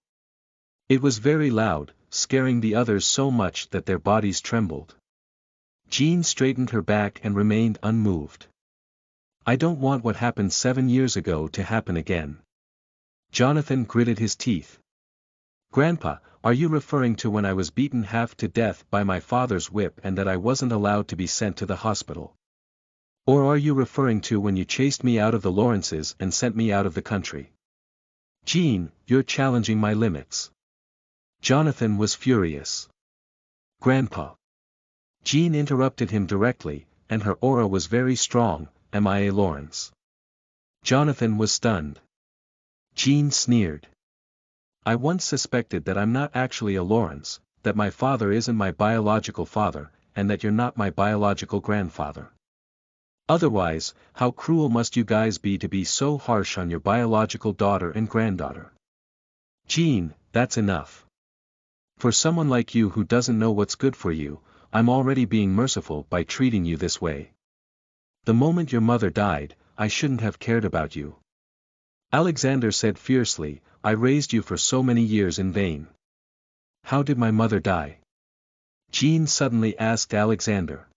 It was very loud, scaring the others so much that their bodies trembled. Jean straightened her back and remained unmoved. "I don't want what happened 7 years ago to happen again." Jonathan gritted his teeth. "Grandpa, are you referring to when I was beaten half to death by my father's whip and that I wasn't allowed to be sent to the hospital? Or are you referring to when you chased me out of the Lawrences and sent me out of the country? Jean, you're challenging my limits." Jonathan was furious. "Grandpa." Jean interrupted him directly, and her aura was very strong. "Am I a Lawrence?" Jonathan was stunned. Jean sneered. "I once suspected that I'm not actually a Lawrence, that my father isn't my biological father, and that you're not my biological grandfather. Otherwise, how cruel must you guys be to be so harsh on your biological daughter and granddaughter? Jean, that's enough. For someone like you who doesn't know what's good for you, I'm already being merciful by treating you this way. The moment your mother died, I shouldn't have cared about you. Alexander said fiercely, I raised you for so many years in vain. How did my mother die? Jean suddenly asked Alexander.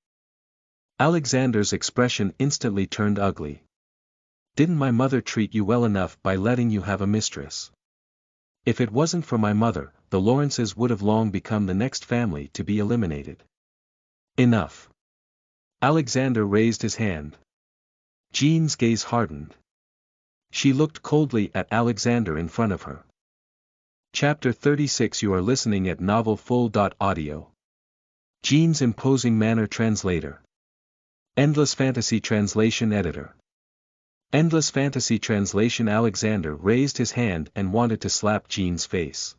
Alexander's expression instantly turned ugly. Didn't my mother treat you well enough by letting you have a mistress? If it wasn't for my mother, the Lawrences would have long become the next family to be eliminated. Enough. Alexander raised his hand. Jean's gaze hardened. She looked coldly at Alexander in front of her. Chapter 36. You are listening at NovelFull.audio. Jean's imposing manner. Translator. Endless Fantasy Translation Editor. Endless Fantasy Translation. Alexander raised his hand and wanted to slap Jean's face.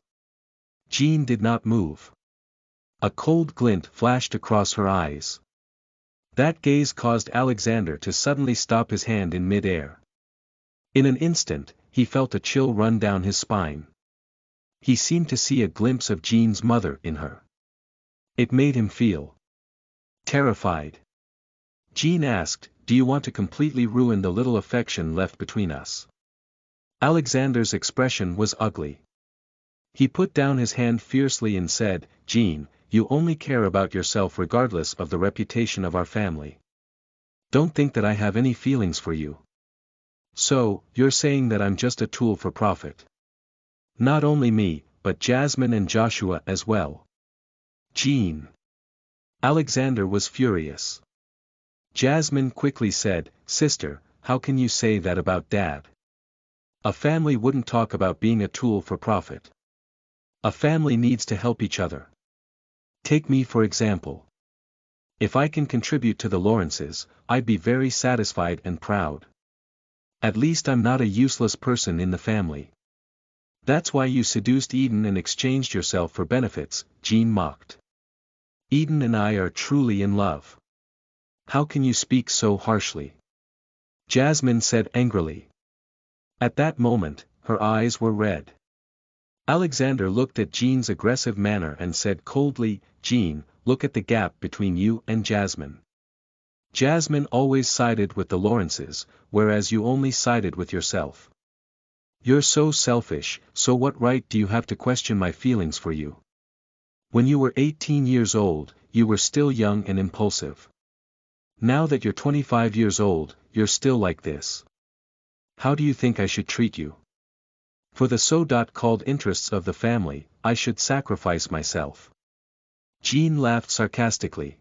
Jean did not move. A cold glint flashed across her eyes. That gaze caused Alexander to suddenly stop his hand in mid-air. In an instant, he felt a chill run down his spine. He seemed to see a glimpse of Jean's mother in her. It made him feel terrified. Jean asked, do you want to completely ruin the little affection left between us? Alexander's expression was ugly. He put down his hand fiercely and said, Jean, you only care about yourself regardless of the reputation of our family. Don't think that I have any feelings for you. So, you're saying that I'm just a tool for profit. Not only me, but Jasmine and Joshua as well. Jean. Alexander was furious. Jasmine quickly said, Sister, how can you say that about Dad? A family wouldn't talk about being a tool for profit. A family needs to help each other. Take me for example. If I can contribute to the Lawrences, I'd be very satisfied and proud. At least I'm not a useless person in the family. That's why you seduced Eden and exchanged yourself for benefits, Jean mocked. Eden and I are truly in love. How can you speak so harshly? Jasmine said angrily. At that moment, her eyes were red. Alexander looked at Jean's aggressive manner and said coldly, Jean, look at the gap between you and Jasmine. Jasmine always sided with the Lawrences, whereas you only sided with yourself. You're so selfish, so what right do you have to question my feelings for you? When you were 18 years old, you were still young and impulsive. Now that you're 25 years old, you're still like this. How do you think I should treat you? For the so-called interests of the family, I should sacrifice myself. Jean laughed sarcastically.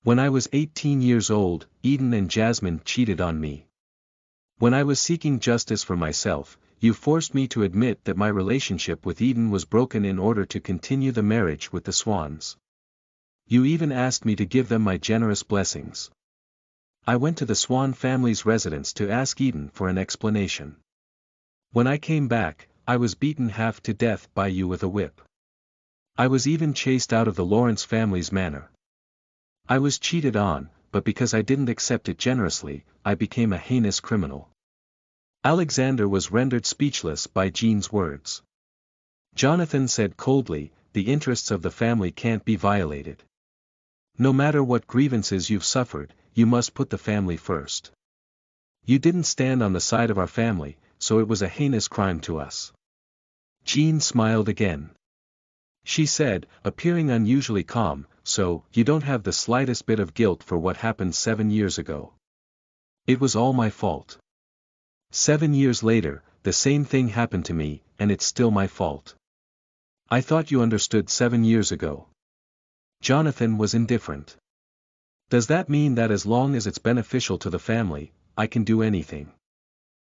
When I was 18 years old, Eden and Jasmine cheated on me. When I was seeking justice for myself, you forced me to admit that my relationship with Eden was broken in order to continue the marriage with the Swans. You even asked me to give them my generous blessings. I went to the Swan family's residence to ask Eden for an explanation. When I came back, I was beaten half to death by you with a whip. I was even chased out of the Lawrence family's manor. I was cheated on, but because I didn't accept it generously, I became a heinous criminal. Alexander was rendered speechless by Jean's words. Jonathan said coldly, the interests of the family can't be violated. No matter what grievances you've suffered, you must put the family first. You didn't stand on the side of our family, so it was a heinous crime to us. Jean smiled again. She said, appearing unusually calm, so, you don't have the slightest bit of guilt for what happened 7 years ago. It was all my fault. 7 years later, the same thing happened to me, and it's still my fault. I thought you understood 7 years ago. Jonathan was indifferent. Does that mean that as long as it's beneficial to the family, I can do anything?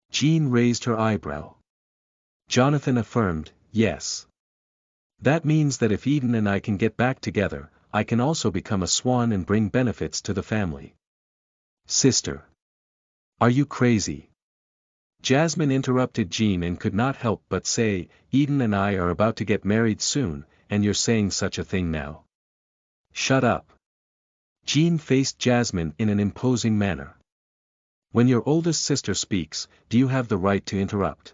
Jean raised her eyebrow. Jonathan affirmed, yes. That means that if Eden and I can get back together, I can also become a Swan and bring benefits to the family. Sister. Are you crazy? Jasmine interrupted Jean and could not help but say, Eden and I are about to get married soon, and you're saying such a thing now. Shut up. Jean faced Jasmine in an imposing manner. When your oldest sister speaks, do you have the right to interrupt?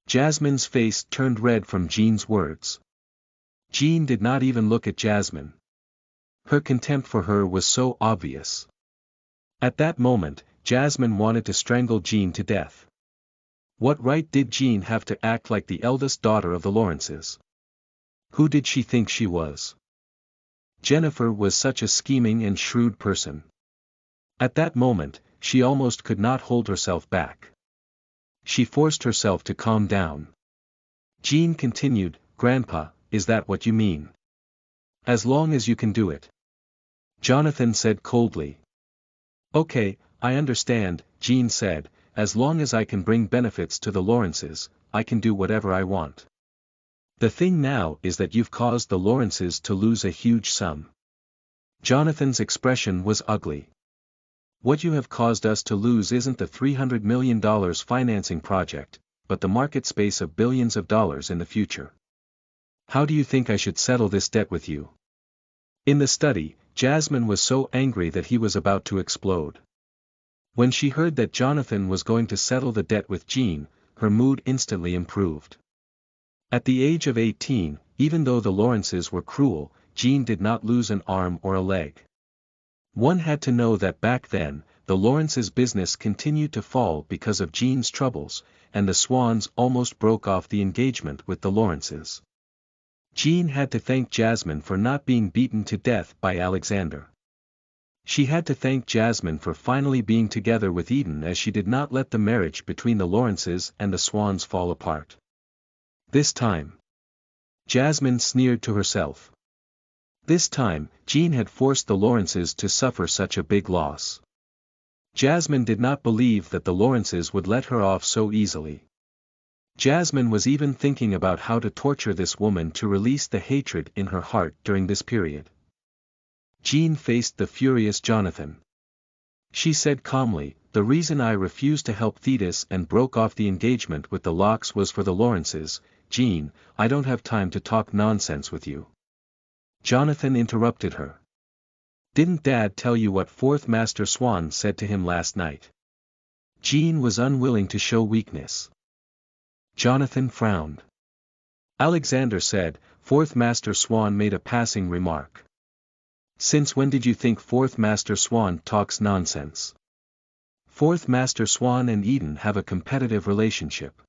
Jasmine's face turned red from Jean's words. Jean did not even look at Jasmine. Her contempt for her was so obvious. At that moment, Jasmine wanted to strangle Jean to death. What right did Jean have to act like the eldest daughter of the Lawrences? Who did she think she was? Jennifer was such a scheming and shrewd person. At that moment, she almost could not hold herself back. She forced herself to calm down. Jean continued, "Grandpa, is that what you mean? As long as you can do it." Jonathan said coldly. "Okay, I understand," Jean said, "as long as I can bring benefits to the Lawrences, I can do whatever I want. The thing now is that you've caused the Lawrences to lose a huge sum." Jonathan's expression was ugly. "What you have caused us to lose isn't the $300 million financing project, but the market space of billions of dollars in the future. How do you think I should settle this debt with you?" In the study, Jasmine was so angry that he was about to explode. When she heard that Jonathan was going to settle the debt with Jean, her mood instantly improved. At the age of 18, even though the Lawrences were cruel, Jean did not lose an arm or a leg. One had to know that back then, the Lawrences' business continued to fall because of Jean's troubles, and the Swans almost broke off the engagement with the Lawrences. Jean had to thank Jasmine for not being beaten to death by Alexander. She had to thank Jasmine for finally being together with Eden, as she did not let the marriage between the Lawrences and the Swans fall apart. This time. Jasmine sneered to herself. This time, Jean had forced the Lawrences to suffer such a big loss. Jasmine did not believe that the Lawrences would let her off so easily. Jasmine was even thinking about how to torture this woman to release the hatred in her heart during this period. Jean faced the furious Jonathan. She said calmly, "The reason I refused to help Thetis and broke off the engagement with the Locks was for the Lawrences. Jean, I don't have time to talk nonsense with you." Jonathan interrupted her. "Didn't Dad tell you what Fourth Master Swan said to him last night?" Jean was unwilling to show weakness. Jonathan frowned. "Alexander said, Fourth Master Swan made a passing remark." "Since when did you think Fourth Master Swan talks nonsense?" "Fourth Master Swan and Eden have a competitive relationship.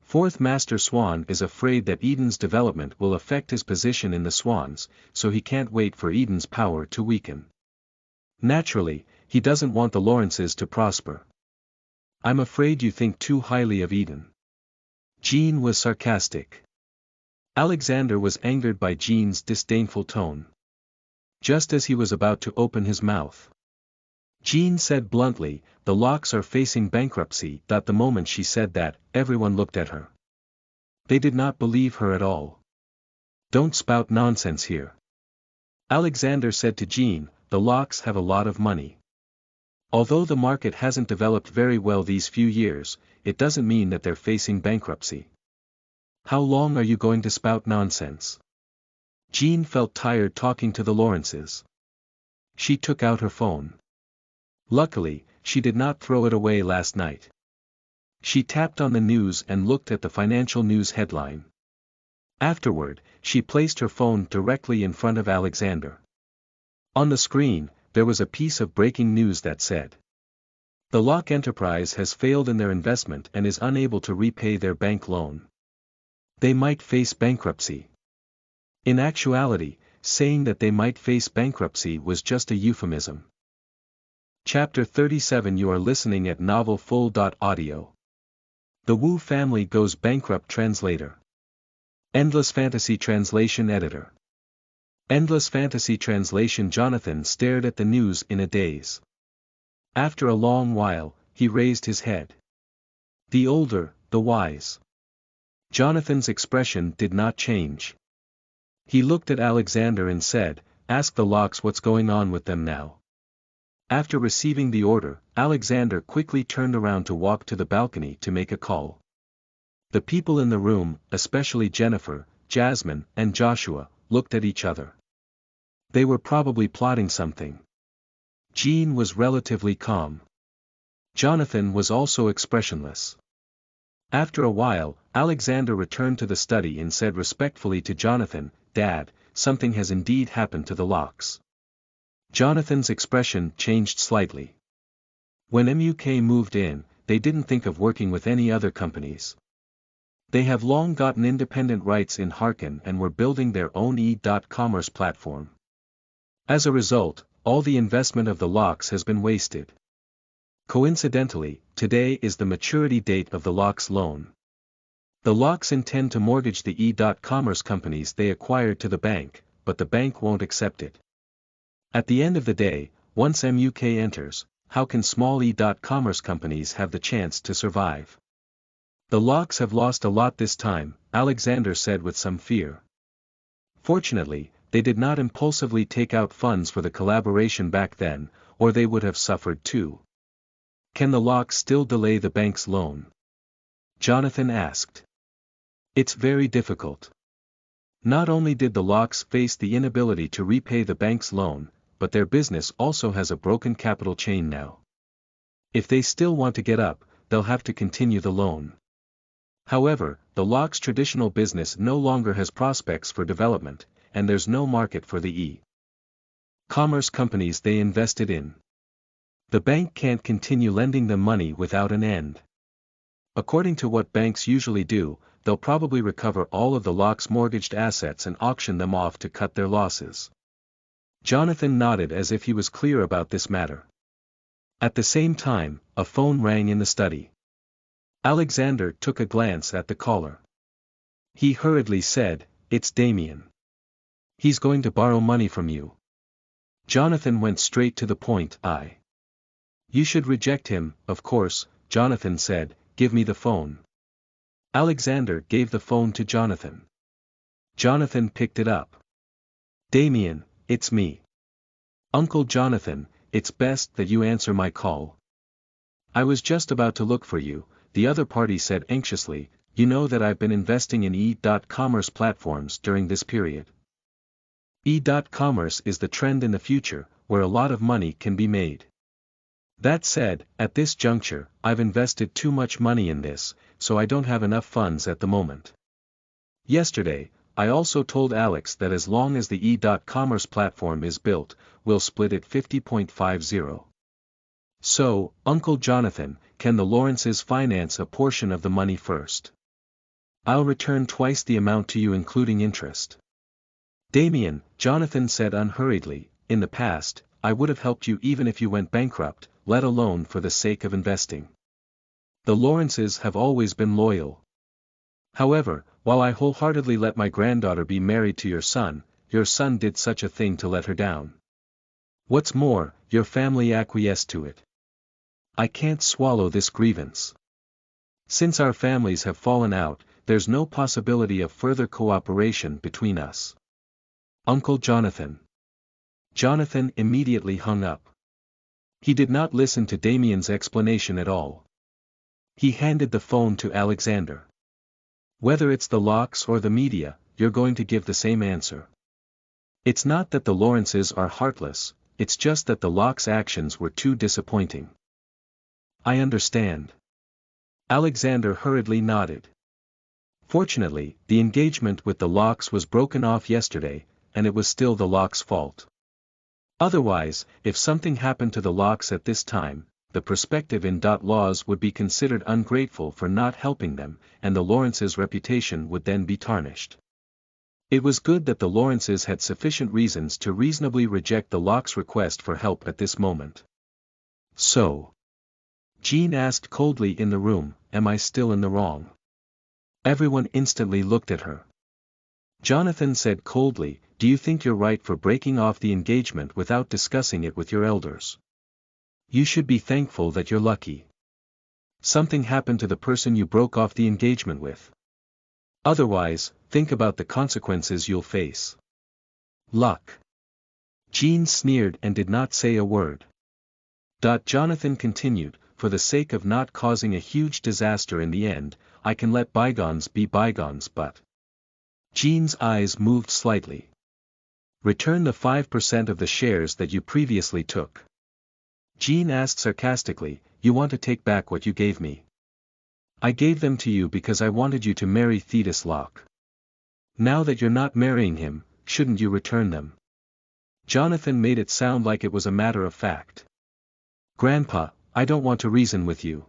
Fourth Master Swan is afraid that Eden's development will affect his position in the Swans, so he can't wait for Eden's power to weaken. Naturally, he doesn't want the Lawrences to prosper. I'm afraid you think too highly of Eden." Jean was sarcastic. Alexander was angered by Jean's disdainful tone. Just as he was about to open his mouth, Jean said bluntly, "The Locks are facing bankruptcy." The moment she said that, everyone looked at her. They did not believe her at all. "Don't spout nonsense here." Alexander said to Jean, "The Locks have a lot of money. Although the market hasn't developed very well these few years, it doesn't mean that they're facing bankruptcy. How long are you going to spout nonsense?" Jean felt tired talking to the Lawrences. She took out her phone. Luckily, she did not throw it away last night. She tapped on the news and looked at the financial news headline. Afterward, she placed her phone directly in front of Alexander. On the screen, there was a piece of breaking news that said, "The Lock Enterprise has failed in their investment and is unable to repay their bank loan. They might face bankruptcy." In actuality, saying that they might face bankruptcy was just a euphemism. Chapter 37. You are listening at NovelFull.audio. The Wu Family Goes Bankrupt. Translator. Endless Fantasy Translation Editor. Endless Fantasy Translation. Jonathan stared at the news in a daze. After a long while, he raised his head. "The older, the wise." Jonathan's expression did not change. He looked at Alexander and said, "Ask the Locks what's going on with them now." After receiving the order, Alexander quickly turned around to walk to the balcony to make a call. The people in the room, especially Jennifer, Jasmine, and Joshua, looked at each other. They were probably plotting something. Jean was relatively calm. Jonathan was also expressionless. After a while, Alexander returned to the study and said respectfully to Jonathan, "Dad, something has indeed happened to the locks." Jonathan's expression changed slightly. When MUK moved in, they didn't think of working with any other companies. They have long gotten independent rights in Harkin and were building their own e-commerce platform. As a result, all the investment of the locks has been wasted. Coincidentally, today is the maturity date of the locks loan. The locks intend to mortgage the e-commerce companies they acquired to the bank, but the bank won't accept it. At the end of the day, once MUK enters, how can small e-commerce companies have the chance to survive? The locks have lost a lot this time, Alexander said with some fear. Fortunately, they did not impulsively take out funds for the collaboration back then, or they would have suffered too. Can the locks still delay the bank's loan? Jonathan asked. It's very difficult. Not only did the locks face the inability to repay the bank's loan, but their business also has a broken capital chain now. If they still want to get up, they'll have to continue the loan. However, the locks' traditional business no longer has prospects for development, and there's no market for the e-commerce companies they invested in. The bank can't continue lending them money without an end. According to what banks usually do, they'll probably recover all of the locks' mortgaged assets and auction them off to cut their losses. Jonathan nodded as if he was clear about this matter. At the same time, a phone rang in the study. Alexander took a glance at the caller. He hurriedly said, "It's Damien. He's going to borrow money from you." Jonathan went straight to the point. You should reject him, of course," Jonathan said, "give me the phone." Alexander gave the phone to Jonathan. Jonathan picked it up. "Damien, it's me. Uncle Jonathan, it's best that you answer my call. I was just about to look for you," the other party said anxiously. "You know that I've been investing in e-commerce platforms during this period. E-commerce is the trend in the future, where a lot of money can be made. That said, at this juncture, I've invested too much money in this, so I don't have enough funds at the moment. Yesterday, I also told Alex that as long as the e-commerce platform is built, we'll split it 50-50. So, Uncle Jonathan, can the Lawrences finance a portion of the money first? I'll return twice the amount to you including interest." "Damien," Jonathan said unhurriedly, "in the past, I would have helped you even if you went bankrupt, let alone for the sake of investing. The Lawrences have always been loyal. However, while I wholeheartedly let my granddaughter be married to your son did such a thing to let her down. What's more, your family acquiesced to it. I can't swallow this grievance. Since our families have fallen out, there's no possibility of further cooperation between us. Uncle Jonathan." Jonathan immediately hung up. He did not listen to Damien's explanation at all. He handed the phone to Alexander. "Whether it's the locks or the media, you're going to give the same answer. It's not that the Lawrences are heartless, it's just that the locks' actions were too disappointing." "I understand." Alexander hurriedly nodded. Fortunately, the engagement with the locks was broken off yesterday, and it was still the locks' fault. Otherwise, if something happened to the locks at this time, the prospective in-laws would be considered ungrateful for not helping them, and the Lawrences' reputation would then be tarnished. It was good that the Lawrences had sufficient reasons to reasonably reject the locks' request for help at this moment. "So?" Jean asked coldly in the room, "Am I still in the wrong?" Everyone instantly looked at her. Jonathan said coldly, "Do you think you're right for breaking off the engagement without discussing it with your elders? You should be thankful that you're lucky. Something happened to the person you broke off the engagement with. Otherwise, think about the consequences you'll face." "Luck." Jean sneered and did not say a word. Jonathan continued, "For the sake of not causing a huge disaster in the end, I can let bygones be bygones, but Jean's eyes moved slightly. Return the 5% of the shares that you previously took. Jean asked sarcastically, you want to take back what you gave me? I gave them to you because I wanted you to marry Thetis Locke. Now that you're not marrying him, shouldn't you return them? Jonathan made it sound like it was a matter of fact. Grandpa, I don't want to reason with you.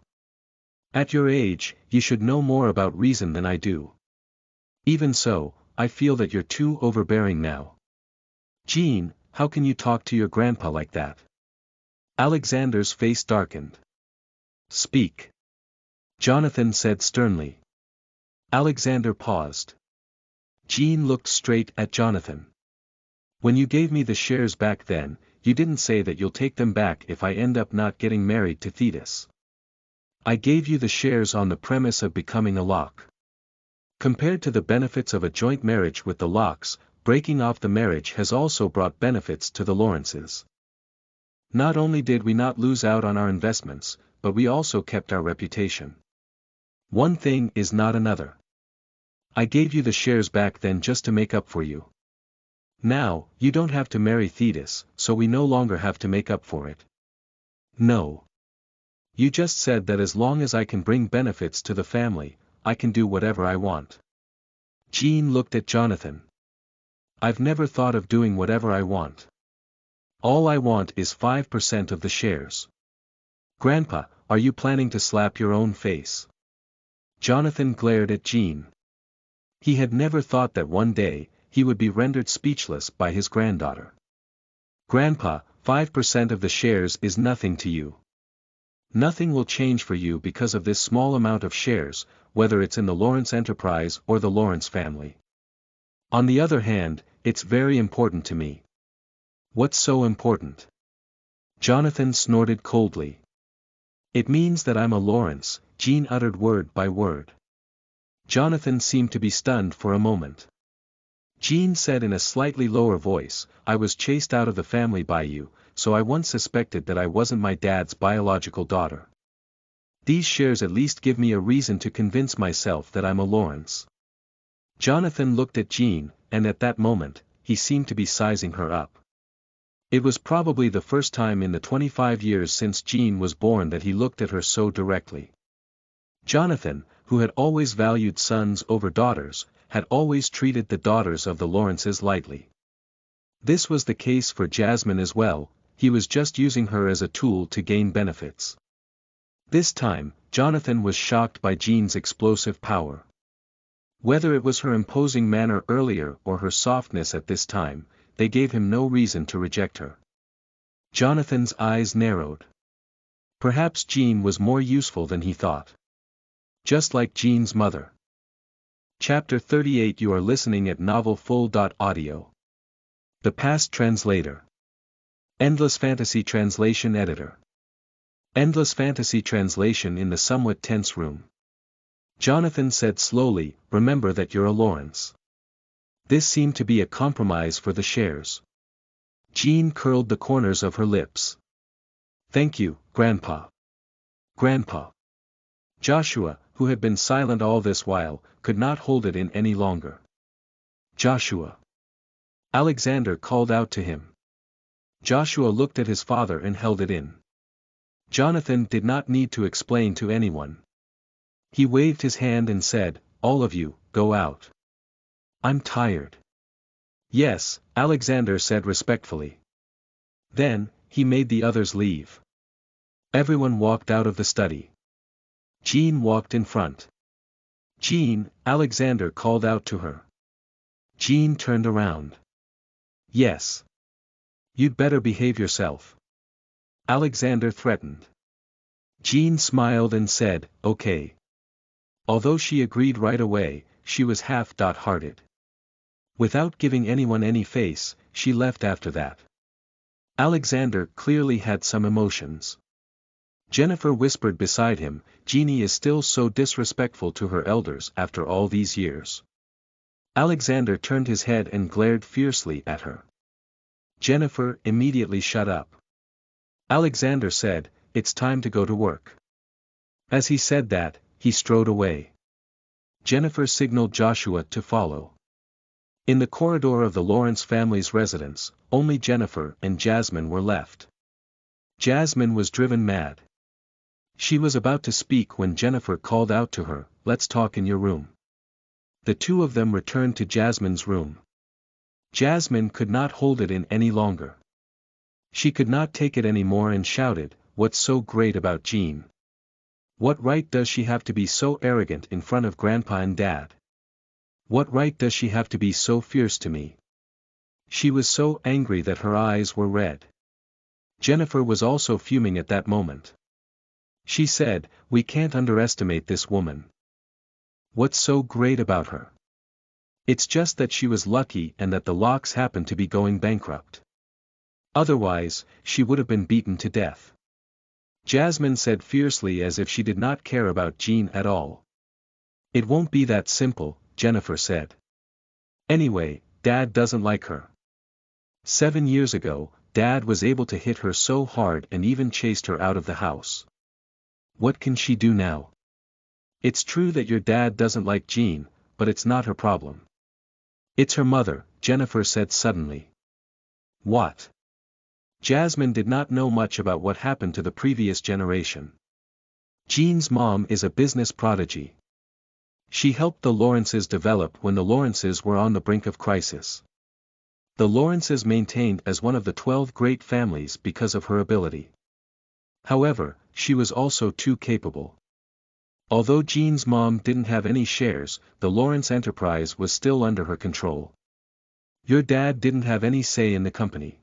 At your age, you should know more about reason than I do. Even so, I feel that you're too overbearing now. Jean, how can you talk to your grandpa like that? Alexander's face darkened. Speak. Jonathan said sternly. Alexander paused. Jean looked straight at Jonathan. When you gave me the shares back then, you didn't say that you'll take them back if I end up not getting married to Thetis. I gave you the shares on the premise of becoming a Locke. Compared to the benefits of a joint marriage with the Lockes, breaking off the marriage has also brought benefits to the Lawrences. Not only did we not lose out on our investments, but we also kept our reputation. One thing is not another. I gave you the shares back then just to make up for you. Now, you don't have to marry Thetis, so we no longer have to make up for it. No. You just said that as long as I can bring benefits to the family, I can do whatever I want. Jean looked at Jonathan. I've never thought of doing whatever I want. All I want is 5% of the shares. Grandpa, are you planning to slap your own face? Jonathan glared at Jean. He had never thought that one day, he would be rendered speechless by his granddaughter. Grandpa, 5% of the shares is nothing to you. Nothing will change for you because of this small amount of shares, whether it's in the Lawrence enterprise or the Lawrence family. On the other hand, it's very important to me. What's so important? Jonathan snorted coldly. It means that I'm a Lawrence, Jean uttered word by word. Jonathan seemed to be stunned for a moment. Jean said in a slightly lower voice, I was chased out of the family by you, so I once suspected that I wasn't my dad's biological daughter. These shares at least give me a reason to convince myself that I'm a Lawrence. Jonathan looked at Jean, and at that moment, he seemed to be sizing her up. It was probably the first time in the 25 years since Jean was born that he looked at her so directly. Jonathan, who had always valued sons over daughters, had always treated the daughters of the Lawrences lightly. This was the case for Jasmine as well, he was just using her as a tool to gain benefits. This time, Jonathan was shocked by Jean's explosive power. Whether it was her imposing manner earlier or her softness at this time, they gave him no reason to reject her. Jonathan's eyes narrowed. Perhaps Jean was more useful than he thought. Just like Jean's mother. Chapter 38 You are listening at NovelFull.audio. The Past Translator. Endless Fantasy Translation Editor. Endless Fantasy Translation in the somewhat tense room. Jonathan said slowly, remember that you're a Lawrence. This seemed to be a compromise for the shares. Jean curled the corners of her lips. Thank you, Grandpa. Grandpa. Joshua, who had been silent all this while, could not hold it in any longer. Joshua. Alexander called out to him. Joshua looked at his father and held it in. Jonathan did not need to explain to anyone. He waved his hand and said, all of you, go out. I'm tired. Yes, Alexander said respectfully. Then, he made the others leave. Everyone walked out of the study. Jean walked in front. Jean, Alexander called out to her. Jean turned around. Yes. You'd better behave yourself. Alexander threatened. Jean smiled and said, okay. Although she agreed right away, she was half-hearted. Without giving anyone any face, she left after that. Alexander clearly had some emotions. Jennifer whispered beside him, Jeannie is still so disrespectful to her elders after all these years. Alexander turned his head and glared fiercely at her. Jennifer immediately shut up. Alexander said, it's time to go to work. As he said that, he strode away. Jennifer signaled Joshua to follow. In the corridor of the Lawrence family's residence, only Jennifer and Jasmine were left. Jasmine was driven mad. She was about to speak when Jennifer called out to her, "Let's talk in your room." The two of them returned to Jasmine's room. Jasmine could not hold it in any longer. She could not take it anymore and shouted, "What's so great about Jean? What right does she have to be so arrogant in front of Grandpa and Dad? What right does she have to be so fierce to me?" She was so angry that her eyes were red. Jennifer was also fuming at that moment. She said, "We can't underestimate this woman. What's so great about her? It's just that she was lucky and that the Locks happened to be going bankrupt. Otherwise, she would have been beaten to death." Jasmine said fiercely as if she did not care about Jean at all. "It won't be that simple," Jennifer said. "Anyway, Dad doesn't like her. 7 years ago, Dad was able to hit her so hard and even chased her out of the house. What can she do now? It's true that your dad doesn't like Jean, but it's not her problem. It's her mother," Jennifer said suddenly. "What?" Jasmine did not know much about what happened to the previous generation. Jean's mom is a business prodigy. She helped the Lawrences develop when the Lawrences were on the brink of crisis. The Lawrences maintained as one of the 12 great families because of her ability. However, she was also too capable. Although Jean's mom didn't have any shares, the Lawrence enterprise was still under her control. Your dad didn't have any say in the company.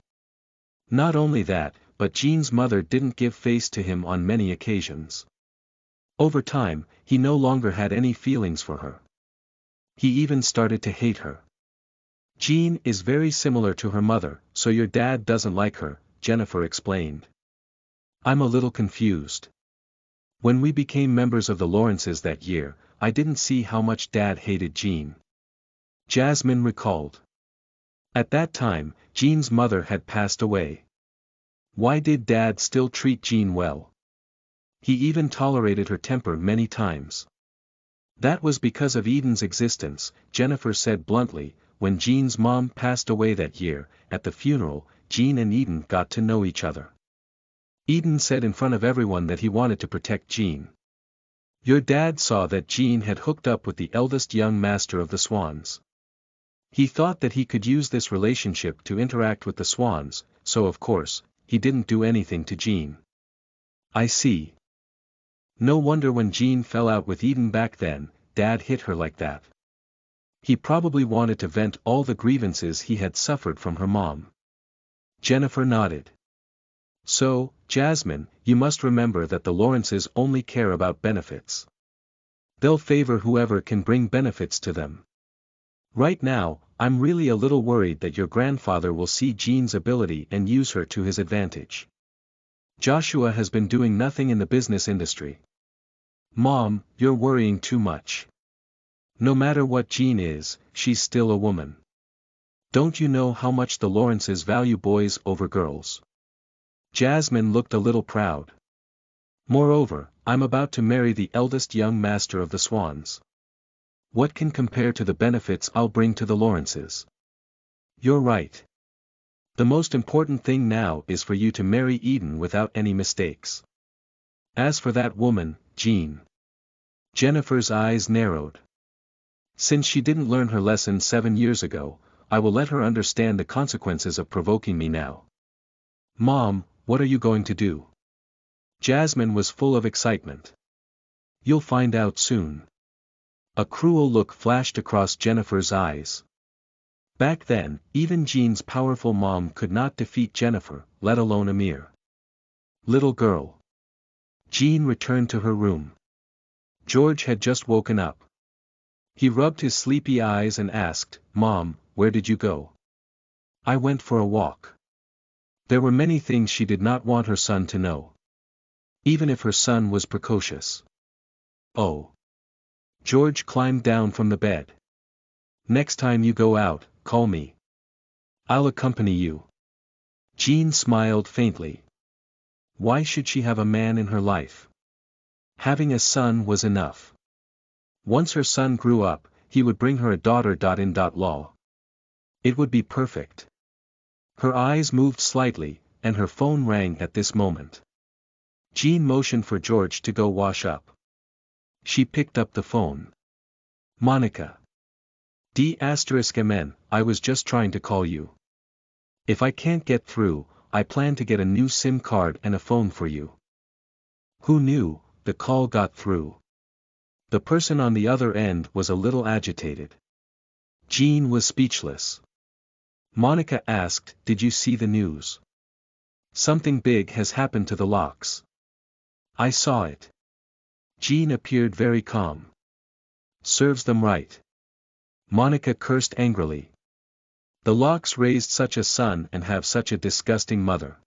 Not only that, but Jean's mother didn't give face to him on many occasions. Over time, he no longer had any feelings for her. He even started to hate her. Jean is very similar to her mother, so your dad doesn't like her, Jennifer explained. I'm a little confused. When we became members of the Lawrences that year, I didn't see how much Dad hated Jean. Jasmine recalled. At that time, Jean's mother had passed away. Why did Dad still treat Jean well? He even tolerated her temper many times. That was because of Eden's existence, Jennifer said bluntly. When Jean's mom passed away that year, at the funeral, Jean and Eden got to know each other. Eden said in front of everyone that he wanted to protect Jean. Your dad saw that Jean had hooked up with the eldest young master of the Swans. He thought that he could use this relationship to interact with the Swans, so of course, he didn't do anything to Jean. I see. No wonder when Jean fell out with Eden back then, Dad hit her like that. He probably wanted to vent all the grievances he had suffered from her mom. Jennifer nodded. So, Jasmine, you must remember that the Lawrences only care about benefits. They'll favor whoever can bring benefits to them. Right now, I'm really a little worried that your grandfather will see Jean's ability and use her to his advantage. Joshua has been doing nothing in the business industry. Mom, you're worrying too much. No matter what Jean is, she's still a woman. Don't you know how much the Lawrences value boys over girls? Jasmine looked a little proud. Moreover, I'm about to marry the eldest young master of the Swans. What can compare to the benefits I'll bring to the Lawrences? You're right. The most important thing now is for you to marry Eden without any mistakes. As for that woman, Jean. Jennifer's eyes narrowed. Since she didn't learn her lesson 7 years ago, I will let her understand the consequences of provoking me now. Mom, what are you going to do? Jasmine was full of excitement. You'll find out soon. A cruel look flashed across Jennifer's eyes. Back then, even Jean's powerful mom could not defeat Jennifer, let alone a mere little girl. Jean returned to her room. George had just woken up. He rubbed his sleepy eyes and asked, Mom, where did you go? I went for a walk. There were many things she did not want her son to know. Even if her son was precocious. Oh. George climbed down from the bed. Next time you go out, call me. I'll accompany you. Jean smiled faintly. Why should she have a man in her life? Having a son was enough. Once her son grew up, he would bring her a daughter. In law. It would be perfect. Her eyes moved slightly, and her phone rang at this moment. Jean motioned for George to go wash up. She picked up the phone. Monica. D***mn, I was just trying to call you. If I can't get through, I plan to get a new SIM card and a phone for you. Who knew? The call got through. The person on the other end was a little agitated. Jean was speechless. Monica asked, "Did you see the news? Something big has happened to the Locks." "I saw it." Jean appeared very calm. "Serves them right." Monica cursed angrily. The Locks raised such a son and have such a disgusting mother.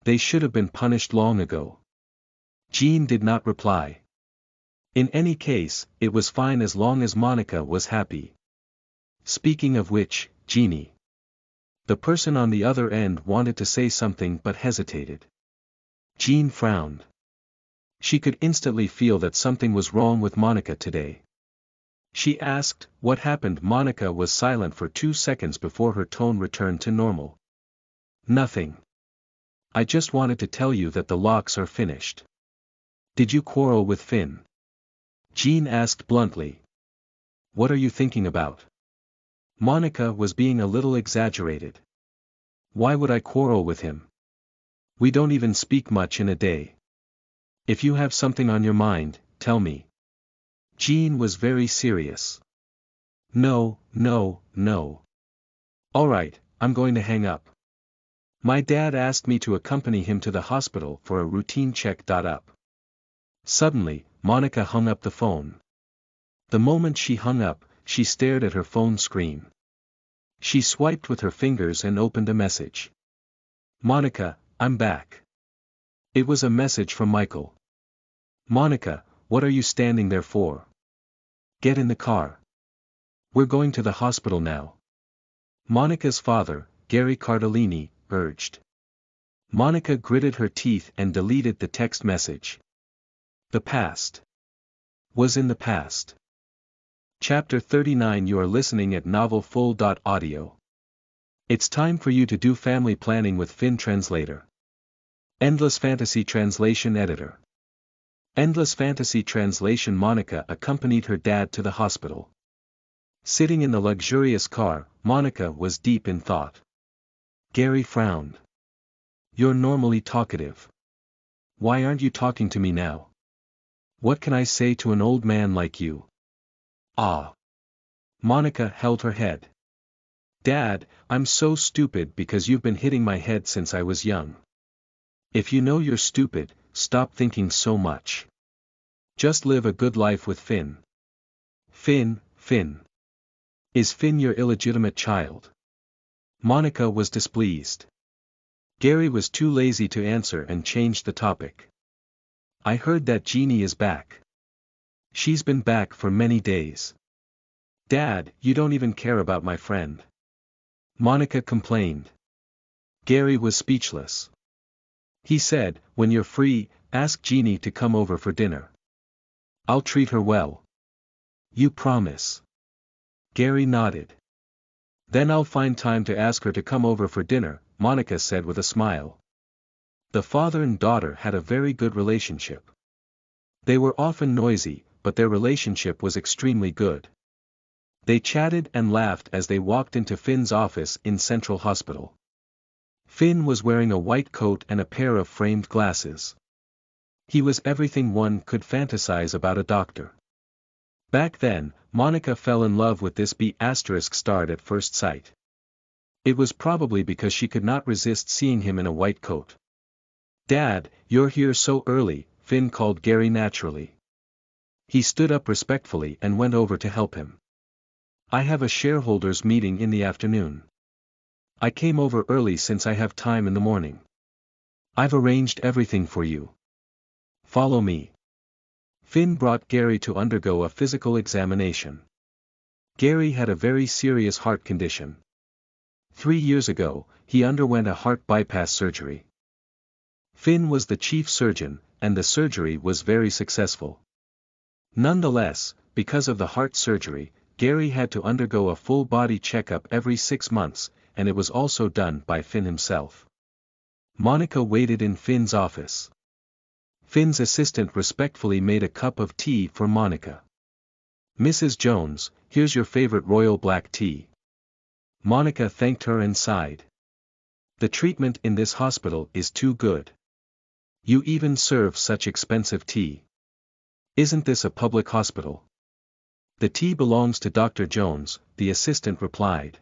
They should have been punished long ago. Jean did not reply. In any case, it was fine as long as Monica was happy. Speaking of which, Jeannie. The person on the other end wanted to say something but hesitated. Jean frowned. She could instantly feel that something was wrong with Monica today. She asked, "What happened?" Monica was silent for 2 seconds before her tone returned to normal. "Nothing. I just wanted to tell you that the Locks are finished." "Did you quarrel with Finn?" Jean asked bluntly. "What are you thinking about?" Monica was being a little exaggerated. "Why would I quarrel with him? We don't even speak much in a day. If you have something on your mind, tell me." Jean was very serious. No. Alright, I'm going to hang up. My dad asked me to accompany him to the hospital for a routine check. Up. Suddenly, Monica hung up the phone. The moment she hung up, she stared at her phone screen. She swiped with her fingers and opened a message. "Monica, I'm back." It was a message from Michael. "Monica, what are you standing there for? Get in the car. We're going to the hospital now." Monica's father, Gary Cardellini, urged. Monica gritted her teeth and deleted the text message. The past was in the past. Chapter 39. You are listening at novelfull.audio. It's time for you to do family planning with Finn Translator. Endless Fantasy Translation Editor. Endless Fantasy Translation. Monica accompanied her dad to the hospital. Sitting in the luxurious car, Monica was deep in thought. Gary frowned. "You're normally talkative. Why aren't you talking to me now? What can I say to an old man like you?" "Ah." Monica held her head. "Dad, I'm so stupid because you've been hitting my head since I was young. If you know you're stupid, stop thinking so much. Just live a good life with Finn." Finn. Is Finn your illegitimate child?" Monica was displeased. Gary was too lazy to answer and changed the topic. "I heard that Jeannie is back. She's been back for many days." "Dad, you don't even care about my friend," Monica complained. Gary was speechless. He said, "When you're free, ask Jeannie to come over for dinner. I'll treat her well. You promise?" Gary nodded. "Then I'll find time to ask her to come over for dinner," Monica said with a smile. The father and daughter had a very good relationship. They were often noisy, but their relationship was extremely good. They chatted and laughed as they walked into Finn's office in Central Hospital. Finn was wearing a white coat and a pair of framed glasses. He was everything one could fantasize about a doctor. Back then, Monica fell in love with this **** at first sight. It was probably because she could not resist seeing him in a white coat. "Dad, you're here so early," Finn called Gary naturally. He stood up respectfully and went over to help him. "I have a shareholders' meeting in the afternoon. I came over early since I have time in the morning. I've arranged everything for you. Follow me." Finn brought Gary to undergo a physical examination. Gary had a very serious heart condition. 3 years ago, he underwent a heart bypass surgery. Finn was the chief surgeon, and the surgery was very successful. Nonetheless, because of the heart surgery, Gary had to undergo a full-body checkup every 6 months, and it was also done by Finn himself. Monica waited in Finn's office. Finn's assistant respectfully made a cup of tea for Monica. "Mrs. Jones, here's your favorite royal black tea." Monica thanked her and sighed. "The treatment in this hospital is too good. You even serve such expensive tea. Isn't this a public hospital?" "The tea belongs to Dr. Jones," the assistant replied.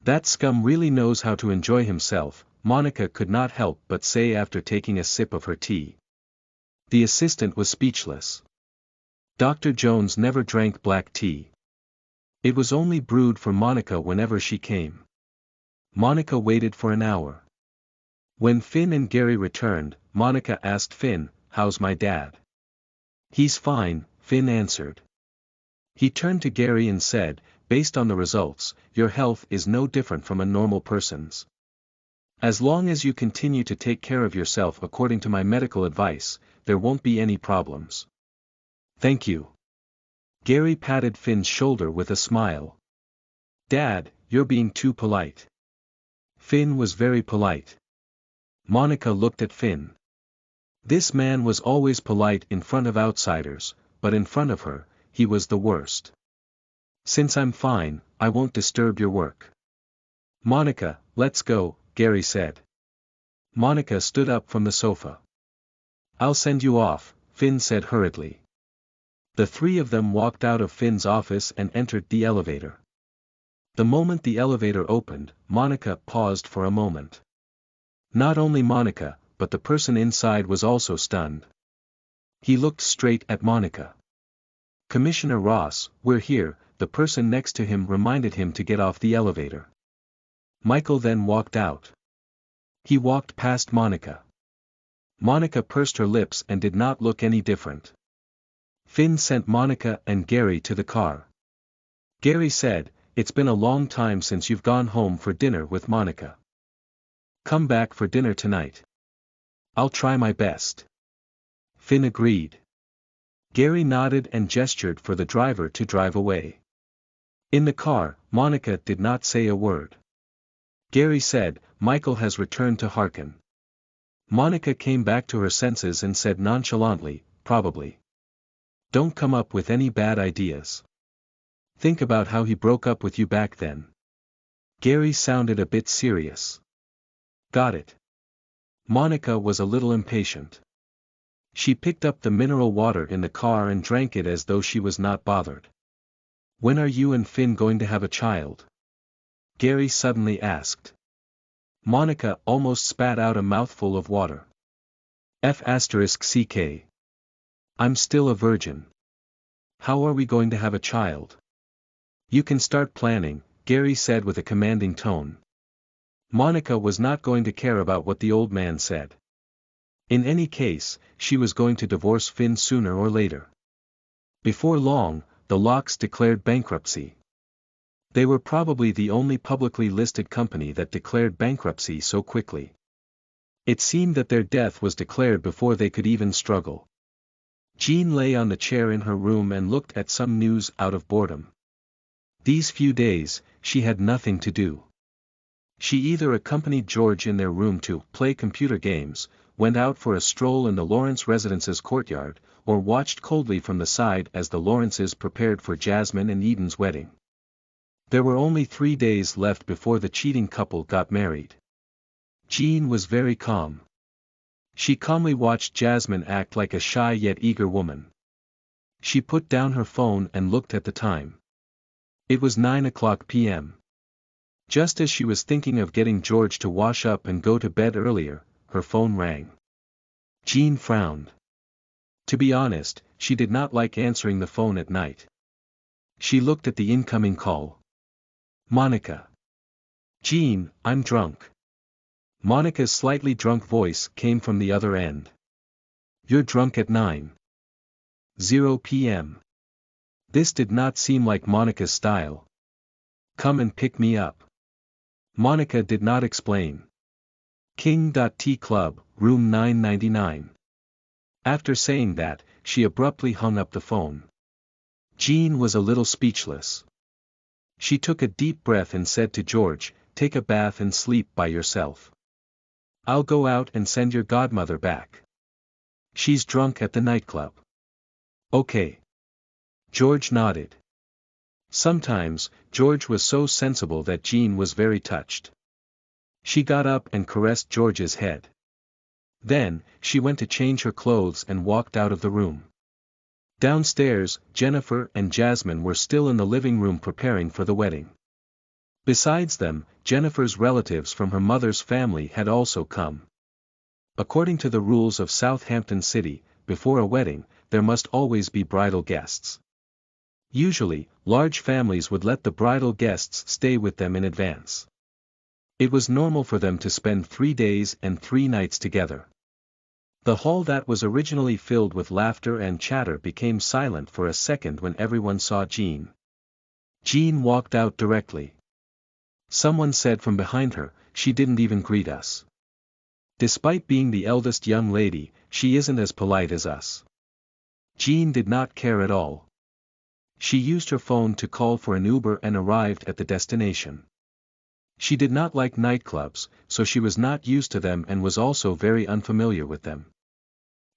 "That scum really knows how to enjoy himself," Monica could not help but say after taking a sip of her tea. The assistant was speechless. Dr. Jones never drank black tea. It was only brewed for Monica whenever she came. Monica waited for an hour. When Finn and Gary returned, Monica asked Finn, "How's my dad?" "He's fine," Finn answered. He turned to Gary and said, "Based on the results, your health is no different from a normal person's. As long as you continue to take care of yourself according to my medical advice, there won't be any problems." "Thank you." Gary patted Finn's shoulder with a smile. "Dad, you're being too polite." Finn was very polite. Monica looked at Finn. This man was always polite in front of outsiders, but in front of her, he was the worst. "Since I'm fine, I won't disturb your work." "Monica, let's go," Gary said. Monica stood up from the sofa. "I'll send you off," Finn said hurriedly. The three of them walked out of Finn's office and entered the elevator. The moment the elevator opened, Monica paused for a moment. Not only Monica, but the person inside was also stunned. He looked straight at Monica. "Commissioner Ross, we're here," the person next to him reminded him to get off the elevator. Michael then walked out. He walked past Monica. Monica pursed her lips and did not look any different. Finn sent Monica and Gary to the car. Gary said, "It's been a long time since you've gone home for dinner with Monica. Come back for dinner tonight." "I'll try my best." Finn agreed. Gary nodded and gestured for the driver to drive away. In the car, Monica did not say a word. Gary said, "Michael has returned to Harkin." Monica came back to her senses and said nonchalantly, "Probably. Don't come up with any bad ideas. Think about how he broke up with you back then." Gary sounded a bit serious. "Got it." Monica was a little impatient. She picked up the mineral water in the car and drank it as though she was not bothered. "When are you and Finn going to have a child?" Gary suddenly asked. Monica almost spat out a mouthful of water. F***ck. I'm still a virgin. How are we going to have a child? You can start planning, Gary said with a commanding tone. Monica was not going to care about what the old man said. In any case, she was going to divorce Finn sooner or later. Before long, the Locks declared bankruptcy. They were probably the only publicly listed company that declared bankruptcy so quickly. It seemed that their death was declared before they could even struggle. Jean lay on the chair in her room and looked at some news out of boredom. These few days, she had nothing to do. She either accompanied George in their room to play computer games, went out for a stroll in the Lawrence residence's courtyard, or watched coldly from the side as the Lawrences prepared for Jasmine and Eden's wedding. There were only 3 days left before the cheating couple got married. Jean was very calm. She calmly watched Jasmine act like a shy yet eager woman. She put down her phone and looked at the time. It was 9:00 p.m. Just as she was thinking of getting George to wash up and go to bed earlier, her phone rang. Jean frowned. To be honest, she did not like answering the phone at night. She looked at the incoming call. Monica. "Jean, I'm drunk." Monica's slightly drunk voice came from the other end. "You're drunk at 9:00 p.m. This did not seem like Monica's style. "Come and pick me up." Monica did not explain. King.T Club, room 999. After saying that, she abruptly hung up the phone. Jean was a little speechless. She took a deep breath and said to George, "Take a bath and sleep by yourself. I'll go out and send your godmother back. She's drunk at the nightclub." "Okay." George nodded. Sometimes, George was so sensible that Jean was very touched. She got up and caressed George's head. Then, she went to change her clothes and walked out of the room. Downstairs, Jennifer and Jasmine were still in the living room preparing for the wedding. Besides them, Jennifer's relatives from her mother's family had also come. According to the rules of Southampton City, before a wedding, there must always be bridal guests. Usually, large families would let the bridal guests stay with them in advance. It was normal for them to spend 3 days and 3 nights together. The hall that was originally filled with laughter and chatter became silent for a second when everyone saw Jean. Jean walked out directly. Someone said from behind her, "She didn't even greet us. Despite being the eldest young lady, she isn't as polite as us." Jean did not care at all. She used her phone to call for an Uber and arrived at the destination. She did not like nightclubs, so she was not used to them and was also very unfamiliar with them.